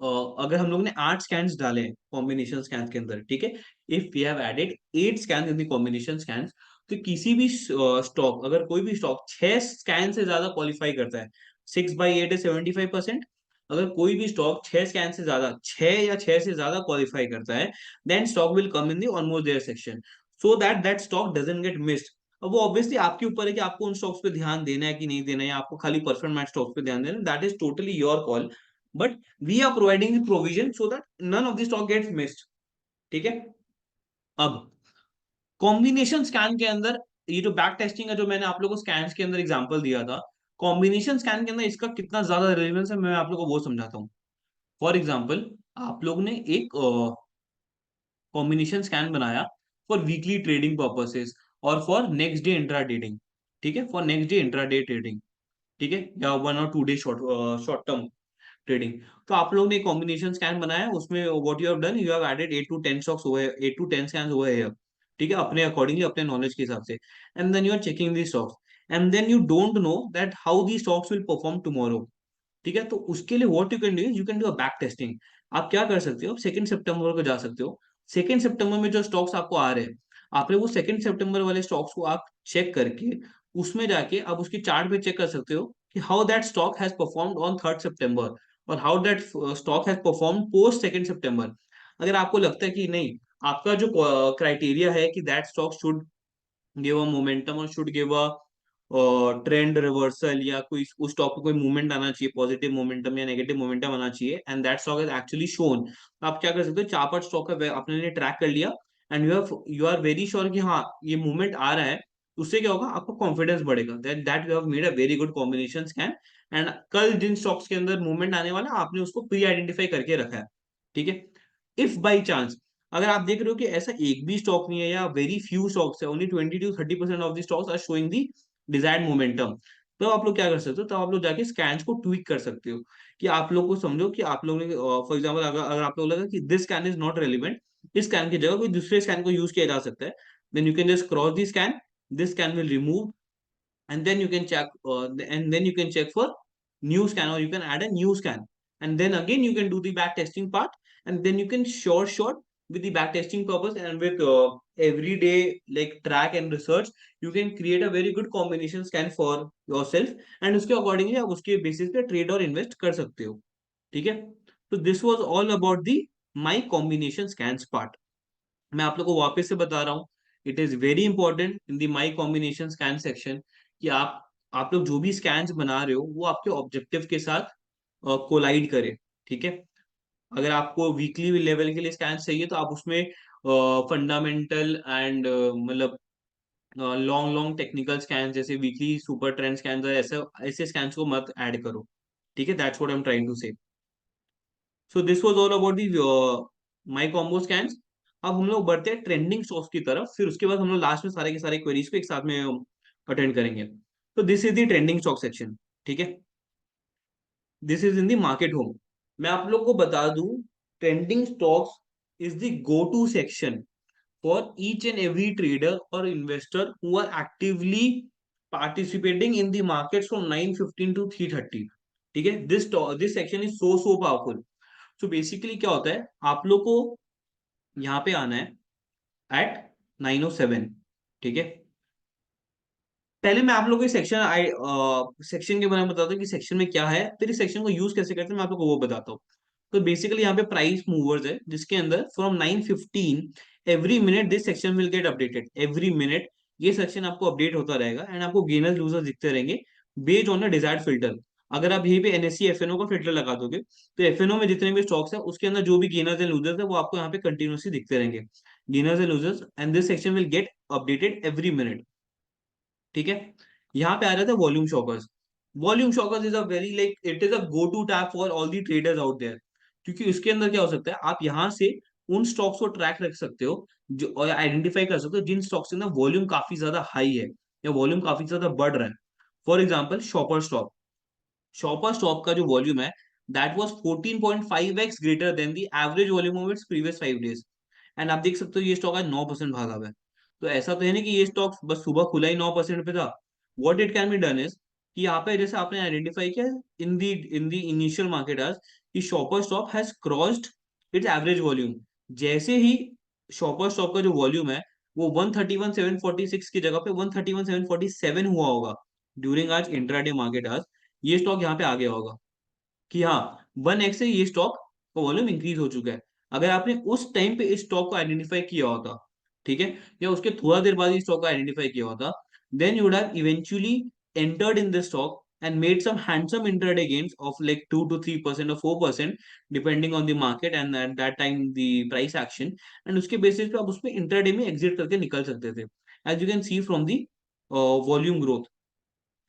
अगर हम लोग ने 8 स्कैन्स डाले हैं कॉम्बिनेशन स्कैन के अंदर, ठीक है, if we have added 8 scan in the combination scan, तो किसी भी स्टॉक, अगर कोई भी स्टॉक 6 स्कैन से ज्यादा क्वालिफाई करता है, 6/8 is 75%. अगर कोई भी स्टॉक 6 स्कैन से ज्यादा, 6 या 6 से ज्यादा क्वालिफाई करता है, then stock will come in the almost there section, so that that stock doesn't get missed. अब वो ऑब्वियसली आपके ऊपर है कि आपको उन स्टॉक्स पे ध्यान देना है कि नहीं देना है, या आपको खाली परफेक्ट मैच स्टॉक्स पे ध्यान देना है, that is totally your call. But we are providing the provision so that none of the stock gets missed. ठीक है. अब कॉम्बिनेशन स्कैन के अंदर, ये जो बैक टेस्टिंग है जो मैंने आप लोगों को स्कैन के अंदर एग्जांपल दिया था, कॉम्बिनेशन स्कैन के अंदर इसका कितना ज्यादा रिलेवेंस है मैं आप लोगों को वो समझाता हूँ. फॉर एग्जांपल, आप लोग ने एक कॉम्बिनेशन स्कैन बनाया फॉर वीकली ट्रेडिंग पर्पसेस और for next day intra trading. ठीक है, for next day intra day trading. ठीक है, या 1 or 2 day short term trading. तो आप लोग ने कॉम्बिनेशन स्कैन बनाया, उसमें what you have done, you have added 8 to 10 stocks हुए, 8 to 10 स्कैन हुए हैं. ठीक है, अपने अकॉर्डिंगली, अपने नॉलेज के हिसाब से. And then you are checking the stocks and then you don't know that how the stocks will perform tomorrow. ठीक है, तो उसके लिए what you can do, you can do a back testing. आप क्या कर सकते हो, 2 सितंबर को जा सकते हो. 2 सितंबर में जो स्टॉक्स आपको आ रहे हैं, आपने वो 2 सितंबर वाले स्टॉक्स को आप चेक करके उसमें जाके आप उसकी चार्ट पे चेक कर सकते हो कि how that stock has performed on 3 सितंबर और how that stock has perform post 2 सितंबर. अगर आपको लगता है कि नहीं, आपका जो क्राइटेरिया है कि that stock should give a momentum और should give a trend reversal, या कोई उस स्टॉक पे कोई मूवमेंट आना चाहिए, पॉजिटिव मोमेंटम या नेगेटिव मोमेंटम आना चाहिए, and that stock is actually shown, तो आप क्या कर सकते हो, 4-5 स्टॉक का आपने ट्रैक कर लिया and you are very sure कि हाँ ये मूवमेंट आ रहा है. उससे क्या होगा, आपको कॉन्फिडेंस बढ़ेगा that that you have made a very good combination scan. And कल जिन स्टॉक्स के अंदर मूवमेंट आने वाला आपने उसको प्री आइडेंटिफाई करके रखा है. ठीक है. इफ बाई चांस अगर आप देख रहे हो कि ऐसा एक भी स्टॉक नहीं है या वेरी फ्यू स्टॉक्स है, only 20 to 30% of the stocks are showing the desired momentum, तो आप लोग क्या कर सकते हो, तो आप लोग जाके स्कैन्स को ट्वीक कर सकते हो. कि आप लोग को समझो कि आप लोग ने फॉर एग्जांपल अगर आप लोग लगा कि this scan is not relevant, इस स्कैन की जगह कोई दूसरे स्कैन को यूज किया जा सकता है, then you can just cross the scan, this scan will remove, and then you can check and then you can check for new scan, or you can add a new scan, and then again you can do the back testing part, and then you can short with the back testing purpose, and with every day like track and research, you can create a very good combination scan for yourself, and उसके accordingly आप उसके basis पे trade और invest कर सकते हो. ठीक है. तो this was all about the my combination scans part. मैं आप लोग को वापस से बता रहा हूँ, it is very important in the my combination scan section कि आप लोग जो भी स्कैन्स बना रहे हो वो आपके ऑब्जेक्टिव के साथ कोलाइड करे. ठीक है. अगर आपको वीकली लेवल के लिए स्कैन चाहिए तो आप उसमें फंडामेंटल एंड मतलब लॉन्ग लॉन्ग टेक्निकल स्कैन जैसे वीकली सुपर ट्रेंड स्कैन, ऐसे ऐसे स्कैन्स को मत ऐड करो. ठीक है, that's what I am trying to say. So this was all about the my combo scans. अब हम लोग बढ़ते हैं ट्रेंडिंग स्टॉक्स की तरफ, फिर उसके बाद हम लोग लास्ट में सारे के सारे क्वेरीज को एक साथ में अटेंड करेंगे. तो this is the trending stock section. ठीक है. This is in the market home. मैं आप लोग को बता दूं, trending stocks is the go to section for each and every trader और investor who are actively participating in the markets from 9:15 to 3:30. ठीक है. This section is so powerful. तो बेसिकली क्या होता है, आप लोग को यहाँ पे आना है एट 9:07. ठीक है. पहले मैं आप लोगों को सेक्शन आई सेक्शन के बारे में बताता हूँ कि सेक्शन में क्या है, फिर इस सेक्शन को यूज कैसे करते हैं मैं आप लोगों को वो बताता हूँ। तो बेसिकली यहाँ पे प्राइस मूवर्स है, जिसके अंदर from 9:15 every minute this section will get updated. Every minute ये सेक्शन आपको अपडेट होता रहेगा एंड आपको गेनर लूजर दिखते रहेंगे based on the desired filter. अगर आप यहीं पे एनएससी एफएनओ का फिल्टर लगा दोगे तो एफएनओ में जितने भी स्टॉक्स है उसके अंदर जो भी गेनर्स एंड लूजर्स है वो आपको यहाँ पे कंटिन्यूसली दिखते रहेंगे। Gainers and losers and this section will get updated every minute. ठीक है। यहाँ पे आ जाता है volume shockers. Volume shockers is a very like it is a go to tab for all the traders out there. क्योंकि उसके अंदर क्या हो सकता है, आप यहाँ से उन स्टॉक्स को ट्रैक रख सकते हो जो और आइडेंटिफाई कर सकते हो जिन स्टॉक्स के अंदर वॉल्यूम काफी ज्यादा हाई है या वॉल्यूम काफी ज्यादा बढ़ रहा है। For example shopper stock. Shopper stock का जो वॉल्यूम है that was 14.5x greater than the average volume of its previous 5 days. And आप देख सकते हो ये स्टॉक आज 9% भागा हुआ है। तो ऐसा तो है नहीं कि ये स्टॉक बस सुबह खुला ही 9% पे था। What it can be done is कि यहाँ पे जैसे आपने आइडेंटिफाई किया इन दी इनिशियल मार्केट आज कि shopper stock has crossed it's average volume. जैसे ही शॉपर स्टॉक का जो वॉल्यूम है वो 131,746 की जगह पे 131,747 हुआ होगा ड्यूरिंग आज इंट्राडे मार्केट आज, ये स्टॉक यहाँ पे आ गया होगा कि हाँ 1x से ये स्टॉक का वॉल्यूम इंक्रीज हो चुका है। अगर आपने उस टाइम पे इस स्टॉक को आइडेंटिफाई किया होता, ठीक है, या उसके थोड़ा देर बाद इस स्टॉक को आइडेंटिफाई किया होता, then you would have eventually entered in this stock and made some handsome intraday gains of like 2 to 3% or 4% depending on the market and at that time the price action। and उसके basis पे आप उसमें intraday में exit करके निकल सकते थे as you can see from the volume growth।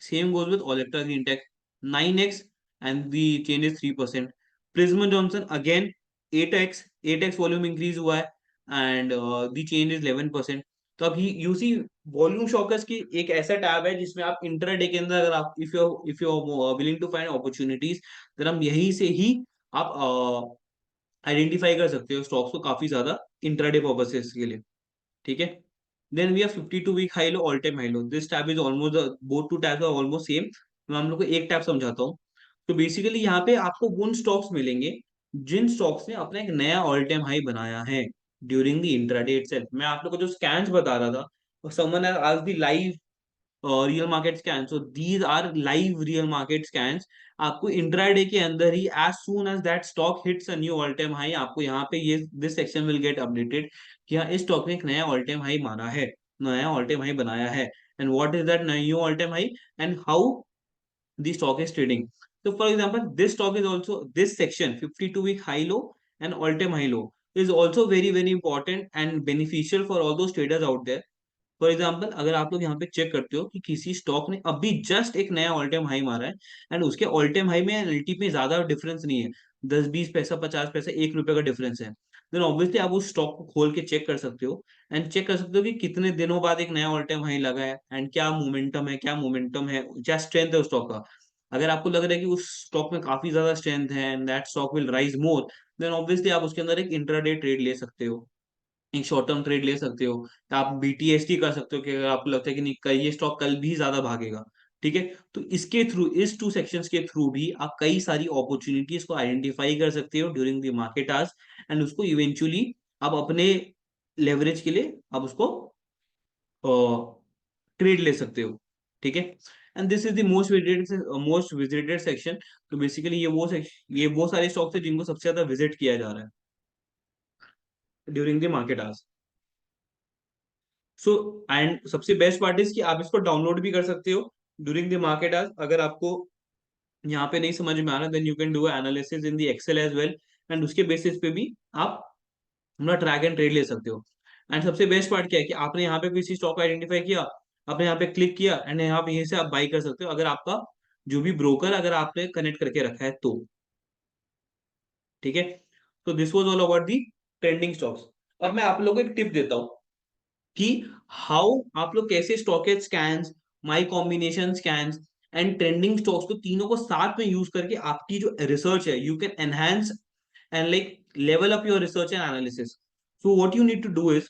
Same goes with Olectra Greentech, 9x and the change is 3%. Prisma Johnson again 8x, 8x volume increase हुआ है and the change is 11%। तो अभी UC volume shockers की एक ऐसा tab है जिसमें आप इंटरडे के अंदर अगर आप if you willing to find opportunities then हम यहीं से ही आप आइडेंटिफाई कर सकते हो स्टॉक्स को काफी ज्यादा इंट्राडे पर्पसेस के लिए। ठीक है। Then we have 52 week high low, all time high low. This tab is almost both two tabs are almost same. मैं हम लोग को एक टैब समझाता हूँ। तो बेसिकली यहाँ पे आपको उन स्टॉक्स मिलेंगे जिन स्टॉक्स ने अपना एक नया ऑल टाइम हाई बनाया है ड्यूरिंग द इंट्राडे इटसेल्फ। मैं आप लोग को जो स्कैन्स बता रहा था, someone has asked the live real market scan, so these are live real market scans. आपको इंट्राडे के अंदर ही as soon as that stock hits a new all time high आपको यहाँ पे ये this section will get updated कि हाँ इस स्टॉक ने एक नया ऑल टाइम हाई मारा है, नया ऑल टाइम हाई बनाया है and what is that new all time high and how the stock is trading. So for example, this stock is also this section 52-week high low and all-time high low is also very very important and beneficial for all those traders out there। For example अगर आप लोग यहाँ पे check करते हो कि किसी stock ने अभी जस्ट एक नया ऑल टाइम हाई मारा है एंड उसके ऑल टाइम हाई में एलटी पे ज्यादा डिफरेंस नहीं है, 10-20 पैसा 50 पैसा 1 रुपए का डिफरेंस है, देन ऑब्वियसली आप उस स्टॉक को खोल के चेक कर सकते हो एंड चेक कर सकते हो कि कितने दिनों बाद एक नया ऑल टाइम हाई लगा है एंड क्या मोमेंटम है क्या स्ट्रेंथ है उस स्टॉक का। अगर आपको लग रहा है कि उस स्टॉक में काफी ज्यादा स्ट्रेंथ है and that stock will rise more, then obviously आप उसके अंदर एक इंट्राडे ट्रेड ले सकते हो, एक शॉर्ट टर्म ट्रेड ले सकते हो। तो आप बीटीएसटी कर सकते हो कि अगर आपको लगता है कि नहीं कल ये स्टॉक कल भी ज्यादा भागेगा। ठीक है। तो इसके थ्रू इस टू सेक्शंस के थ्रू भी आप कई सारी अपॉर्चुनिटीज को आइडेंटिफाई कर सकते हो during the market hours and उसको इवेंचुअली आप अपने लेवरेज के लिए आप उसको ट्रेड ले सकते हो। ठीक है। And this is the most visited section. तो बेसिकली ये वो सारे स्टॉक्स है जिनको सबसे ज्यादा विजिट किया जा रहा है during the market hours. So and सबसे बेस्ट पार्ट इज कि आप इसको डाउनलोड भी कर सकते हो ड्यूरिंग द मार्केट आज। अगर आपको यहाँ पे नहीं समझ में आ रहा then you can do analysis in the Excel as well एंड उसके बेसिस पे भी आप अपना ट्रैक एंड ट्रेड ले सकते हो। एंड सबसे बेस्ट पार्ट क्या है कि आपने यहाँ पे किसी स्टॉक को आइडेंटिफाई किया, आपने यहाँ पे क्लिक किया एंड यहाँ पे यहीं से आप बाई कर सकते हो अगर आपका जो भी ब्रोकर अगर आपने कनेक्ट करके रखा है तो। ठीक है। तो this was all about the trending stocks. अब मैं आप लोगों को एक टिप देता हूँ कि हाउ आप लोग कैसे stockage scans, my combination scans and trending stocks को तीनों को साथ में यूज करके आपकी जो रिसर्च है you can enhance and like level up your research and analysis. So what you need to do is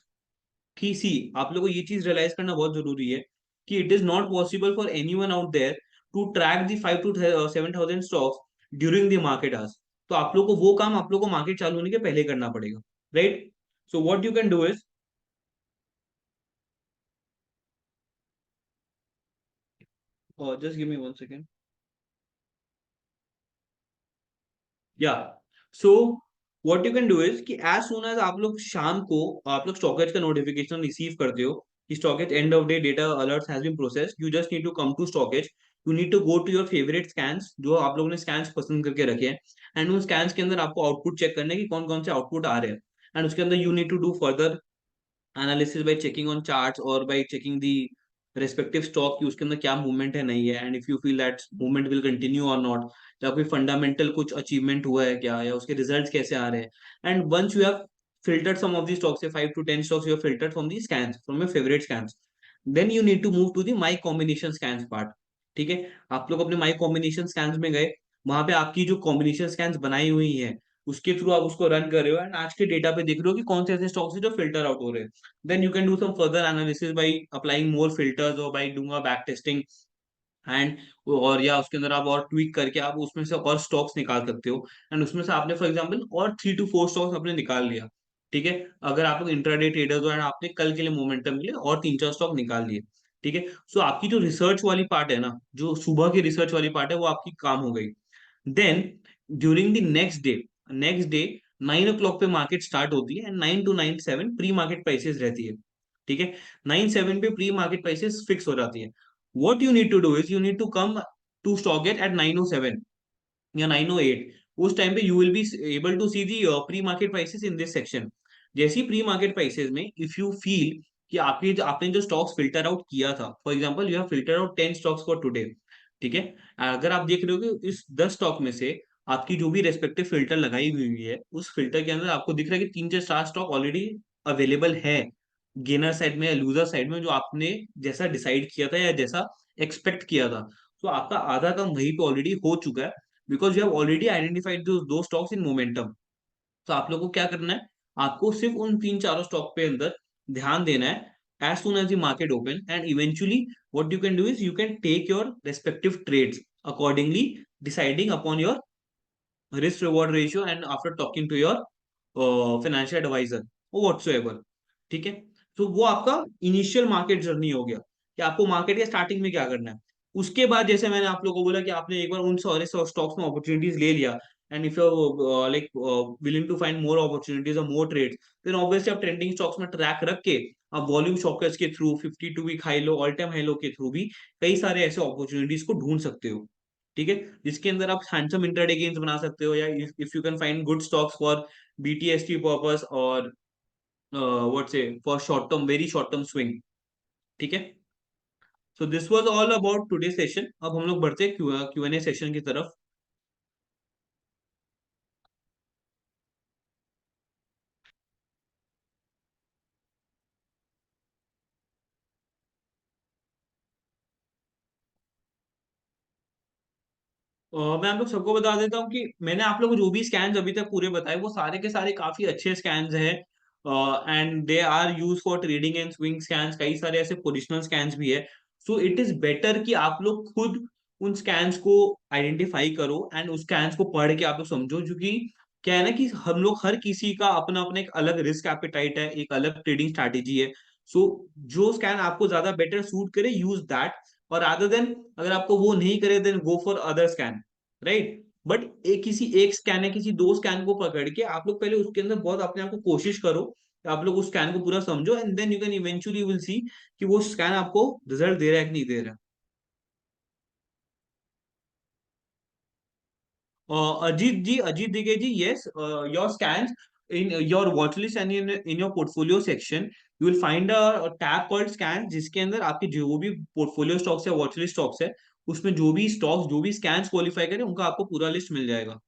कि सी आप लोगों को ये चीज रियलाइज करना बहुत जरूरी है कि it is not possible for anyone out there to track the 5 to 7 thousand stocks during the market hours. तो आप लोग को वो काम आप लोग को मार्केट चालू होने के पहले करना पड़ेगा, right. So what you can do is just give me 1 second. या सो what you can do is कि एज सुन एज आप लोग शाम को आप लोग स्टॉकेज का नोटिफिकेशन रिसीव करते हो कि StockEdge end of day data alert has been processed, you just need to come to StockEdge, you need to go to your favourite scans जो आप लोगों ने स्कैन्स पसंद करके रखे हैं, एंड उन स्कैन्स के अंदर आपको आउटपुट चेक करना है कि कौन कौन से आउटपुट आ रहे हैं, एंड उसके अंदर you need to do further analysis by checking on charts और by checking the respective stock की उसके अंदर क्या मूवमेंट है नहीं है, and if you feel that movement will continue और नॉट, या कोई फंडामेंटल कुछ अचीवमेंट हुआ है क्या, या उसके रिजल्ट्स कैसे आ रहे हैं, and once you have filtered some of these stocks, say 5 to 10 stocks you have filtered from these scans, from your favorite scans, then you need to move to the my combination scans part. ठीक है, आप लोग अपने my combination scans में गए, वहां पे आपकी जो combination scans बनाई हुई है उसके थ्रू आप उसको रन कर रहे हो, एंड आज के डेटा पे देख रहे हो कि कौन से ऐसे स्टॉक्स है जो फिल्टर आउट हो रहे हैं, then you can do some further analysis by applying more filters और by doing a back testing, and और या उसके अंदर आप और ट्वीक करके आप उसमें से और स्टॉक्स निकाल सकते हो, एंड उसमें से आपने फॉर एग्जांपल और 3 to 4 स्टॉक्स आपने निकाल लिया, ठीक है, अगर आप लोग इंट्राडे ट्रेडर्स हो एंड आपने कल के लिए मोमेंटम के लिए और 3 4 स्टॉक निकाल लिए, ठीक है, सो आपकी जो रिसर्च वाली पार्ट है ना, जो सुबह की रिसर्च वाली पार्ट है वो आपकी काम हो गई। Then during the next day 9 o'clock पे मार्केट स्टार्ट होती है, and 9 to 9 7 pre market prices रहती है, ठीक है, 9 7 पे प्री मार्केट प्राइसेस फिक्स हो जाती है। What you need to do is you need to come to StockEdge at 9:07 या 9:08, उस टाइम पे you will be able to see the pre market prices in this section. जैसी pre market prices में if you feel कि आपके आपने जो stocks filter out किया था, for example you have filter out 10 stocks for today, ठीक है, अगर आप देख रहे हो कि इस 10 स्टॉक में से आपकी जो भी रेस्पेक्टिव फिल्टर लगाई हुई है उस फिल्टर के अंदर आपको दिख रहा है कि 3 से 4 स्टॉक ऑलरेडी अवेलेबल है गेनर साइड में या लूजर साइड में, जो आपने जैसा डिसाइड किया था या जैसा एक्सपेक्ट किया था, तो आपका आधा काम वहीं पे ऑलरेडी हो चुका है, because you have already identified दो स्टॉक्स इन मोमेंटम। तो आप लोगों को क्या करना है, आपको सिर्फ उन 3 4 स्टॉक पे अंदर ध्यान देना है as soon as the market open, and eventually what you can do is you can take your respective trades accordingly, deciding upon your risk reward ratio and after talking to your financial advisor whatsoever, ठीक है। तो वो आपका initial market journey हो गया कि आपको market के स्टार्टिंग में क्या करना है। उसके बाद जैसे मैंने आप लोगों को बोला कि आपने एक बार उन सारे स्टॉक्स में अपॉर्चुनिटीज ले लिया, and if you like willing to find more opportunities और मोर ट्रेड्स, देन ऑब्वियसली आप ट्रेंडिंग स्टॉक्स में ट्रैक रख के आप वॉल्यूम शॉकर्स के through 52 week high low all time high low के थ्रू भी कई सारे ऐसे अपॉर्चुनिटीज को ढूंढ सकते हो, ठीक है, जिसके अंदर आप हैंडसम इंट्राडे गेन्स बना सकते हो, या if you can find good stocks for BTST purpose और व्हाट से for short term very short term swing, ठीक है। So this was all about today session. अब हम लोग बढ़ते हैं क्यू एन ए सेशन की तरफ। मैं आप लोग सबको बता देता हूँ कि मैंने आप लोगों को जो भी स्कैन्स अभी तक पूरे बताए वो सारे के सारे काफी अच्छे स्कैन्स हैं, and they are use for trading and swing scans, कई सारे ऐसे पोजिशनल स्कैन्स भी है। सो इट इज बेटर कि आप लोग खुद उन स्कैन्स को आइडेंटिफाई करो एंड उस स्कैन्स को पढ़ के आप लोग समझो, क्योंकि क्या है ना कि हम लोग हर किसी का अपना अपना एक अलग रिस्क एपेटाइट है, एक अलग ट्रेडिंग स्ट्रैटेजी है। सो जो स्कैन आपको ज्यादा बेटर सूट करे यूज दैट, और अदर देन अगर आपको वो नहीं करे then go for other scan, right. But एक किसी एक स्कैन है किसी दो स्कैन को पकड़ के आप लोग पहले उसके अंदर बहुत अपने आप को कोशिश करो, आप लोग उस स्कैन को पूरा समझो, and then you can eventually will see कि वो स्कैन आपको रिजल्ट दे रहा है कि नहीं दे रहा है। Ajit Dige ji, yes, your scan in your watch list and in your portfolio section you will find a tab called scan, जिसके अंदर आपके जो भी पोर्टफोलियो स्टॉक्स है वॉच लिस्ट स्टॉक्स है उसमें जो भी स्टॉक्स जो भी स्कैन्स क्वालिफाई करें उनका आपको पूरा लिस्ट मिल जाएगा।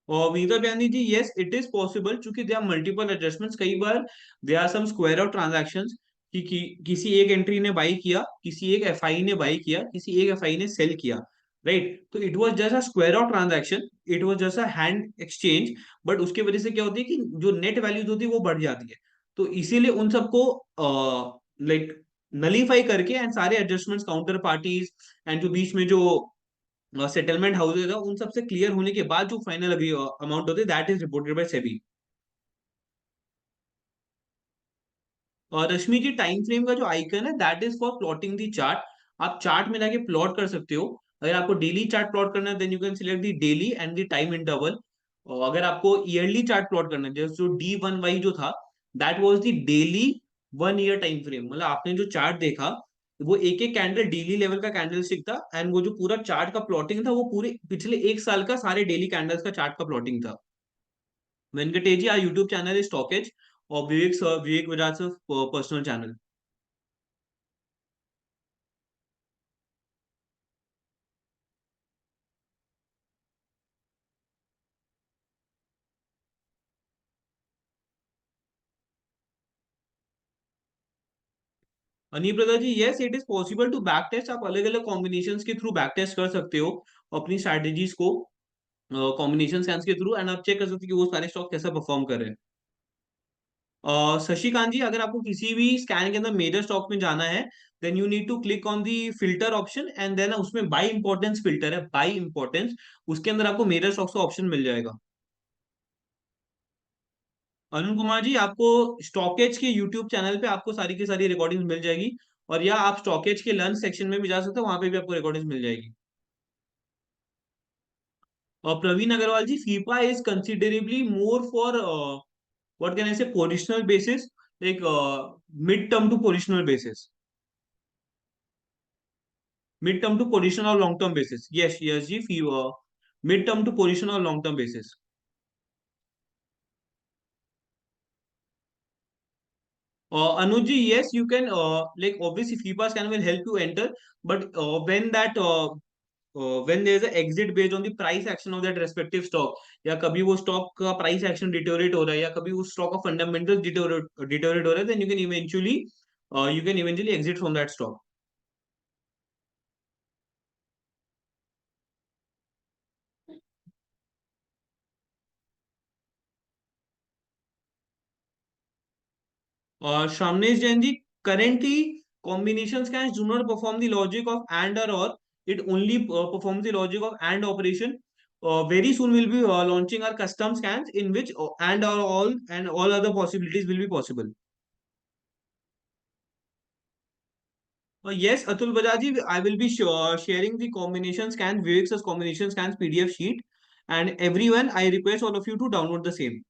और Vinita Bayani ji, yes it is possible, क्योंकि दे आर मल्टीपल एडजस्टमेंट्स, कई बार they are some square out transactions किसी एक एंट्री ने बाई किया, किसी एक एफआई ने बाई किया, किसी एक एफआई ने सेल किया, राइट, तो it was just a square out transaction, it was just a hand exchange, but उसके वजह से क्या होती है कि जो नेट वैल्यूज होती है वो बढ़ जाती है, तो इसीलिए उन सबको लाइक नलीफाई करके एंड सारे एडजस्टमेंट्स काउंटर पार्टीज एंड जो बीच में जो सेटलमेंट हाउसेज है, उन सबसे क्लियर होने के बाद जो फाइनल अमाउंट होते हैं that is reported by SEBI. और रश्मि जी, टाइम फ्रेम का जो आइकन है that is for plotting the chart. आप चार्ट में जाके प्लॉट कर सकते हो। अगर आपको डेली चार्ट प्लॉट करना है then you can select the daily and the time interval. और अगर आपको ईयरली चार्ट प्लॉट करना है, जैसे जो D1Y जो था that was the daily 1 year time frame. मतलब आपने जो चार्ट देखा वो एक एक कैंडल डेली लेवल का कैंडल स्टिक था, एंड वो जो पूरा चार्ट का प्लॉटिंग था वो पूरे पिछले एक साल का सारे डेली कैंडल्स का चार्ट का प्लॉटिंग था। Venkatesh ji, our YouTube channel is Stockage, और Vivek Bajaj personal channel. Anipradha ji, yes it is possible to back test. आप अलग अलग कॉम्बिनेशन के थ्रू बैक टेस्ट कर सकते हो अपनी स्ट्रैटेजीज को कॉम्बिनेशन स्कैन्स के थ्रू, एंड आप चेक कर सकते हो कि वो सारे स्टॉक कैसा परफॉर्म कर रहे हैं। शशिकांत जी, अगर आपको किसी भी स्कैन के अंदर मेजर स्टॉक में जाना है then you need to click on the filter option, and then उसमें बाई इंपॉर्टेंस फिल्टर है, बाई इंपॉर्टेंस। उसके अंदर आपको मेजर स्टॉक्स का ऑप्शन मिल जाएगा। अरुण कुमार जी, आपको स्टॉकेज के यूट्यूब चैनल पे आपको सारी की सारी रिकॉर्डिंग्स मिल जाएगी, और या आप स्टॉकेज के लर्न सेक्शन में भी जा सकते हो, वहां पे भी आपको रिकॉर्डिंग्स मिल जाएगी। और Praveen Agarwal ji, FIFA is considerably more for what can I say positional basis, like mid term to positional basis, mid term to position और long term basis. Yes yes जी, मिड टर्म टू पोजिशन और long term basis. Anuj ji, yes, you can like obviously FIFA scan will help you enter, but when there is an exit based on the price action of that respective stock, या कभी वो stock का price action deteriorate हो रहा है या कभी वो स्टॉक का फंडामेंटल डिटोरेट हो रहा है, then you can eventually exit from that stock. और Shamnesh Jain ji, currently combination scans do not perform the logic of and or. It only performs the logic of and operation. Very soon we'll be launching our custom scans in which and or all and all other possibilities will be possible. Yes, Atul Bajaji, I will be sharing the combination scans, Vivek's combination scans PDF sheet, and everyone, I request all of you to download the same.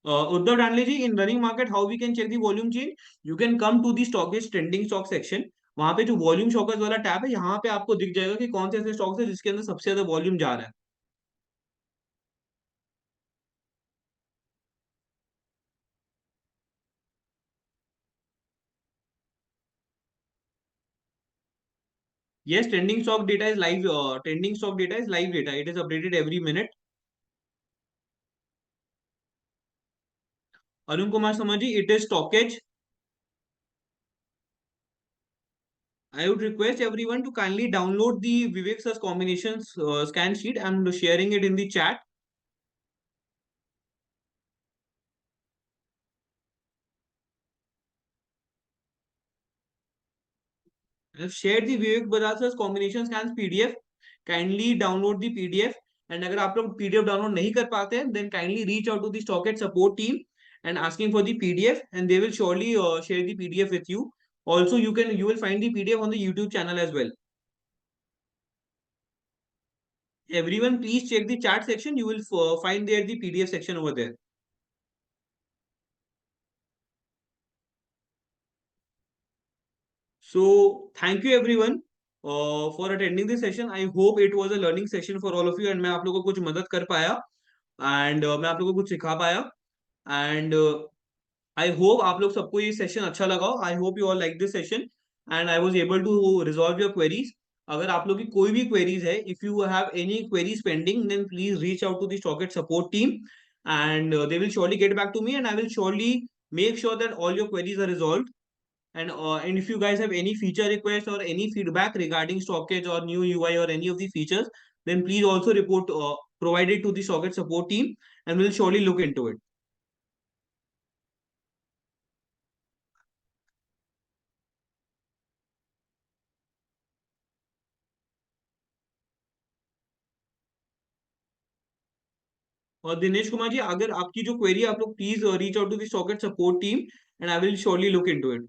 Uddhav Dandle ji, in running market, how we can check the volume change? You can come to the stockage trending stock section. वहां पे जो volume shockers वाला tab है, यहाँ पे आपको दिख जाएगा कि कौन से ऐसे स्टॉक्स है जिसके अंदर सबसे ज्यादा वॉल्यूम जा रहा है। Yes, trending stock data is live. Trending stock data is live data. It is updated every minute. Arun Kumar Samaji, it is stockage. I would request everyone to kindly download the Vivek Sir's combinations scan sheet. I'm sharing it in the chat. I've shared the Vivek Bajaj Sir's combination scans PDF. Kindly download the PDF. And अगर आप लोग PDF download नहीं कर पाते हैं then kindly reach out to the Stockade support team and asking for the PDF, and they will surely share the PDF with you. Also, you will find the PDF on the YouTube channel as well. Everyone, please check the chat section. You will find there the PDF section over there. So thank you everyone for attending this session. I hope it was a learning session for all of you, and मैं आप लोगों को कुछ मदद कर पाया, and मैं आप लोगों को कुछ सिखा पाया, and आई होप आप लोग सबको ये सेशन अच्छा लगा हो। I hope you all like this session and I was able to resolve your queries. अगर आप लोग की कोई भी क्वेरीज है, if you have any queries pending, then please reach out to the Stockage support team, and they will surely get back to me, and I will surely make sure that all your queries are resolved. And if you guys have any feature requests or any feedback regarding stockage or new UI or any of the features, then please also provide it to the stockage support team, and we'll surely look into it. और दिनेश कुमार जी, अगर आपकी जो query, आप लोग please reach out to the StockEdge support team and I will surely look into it.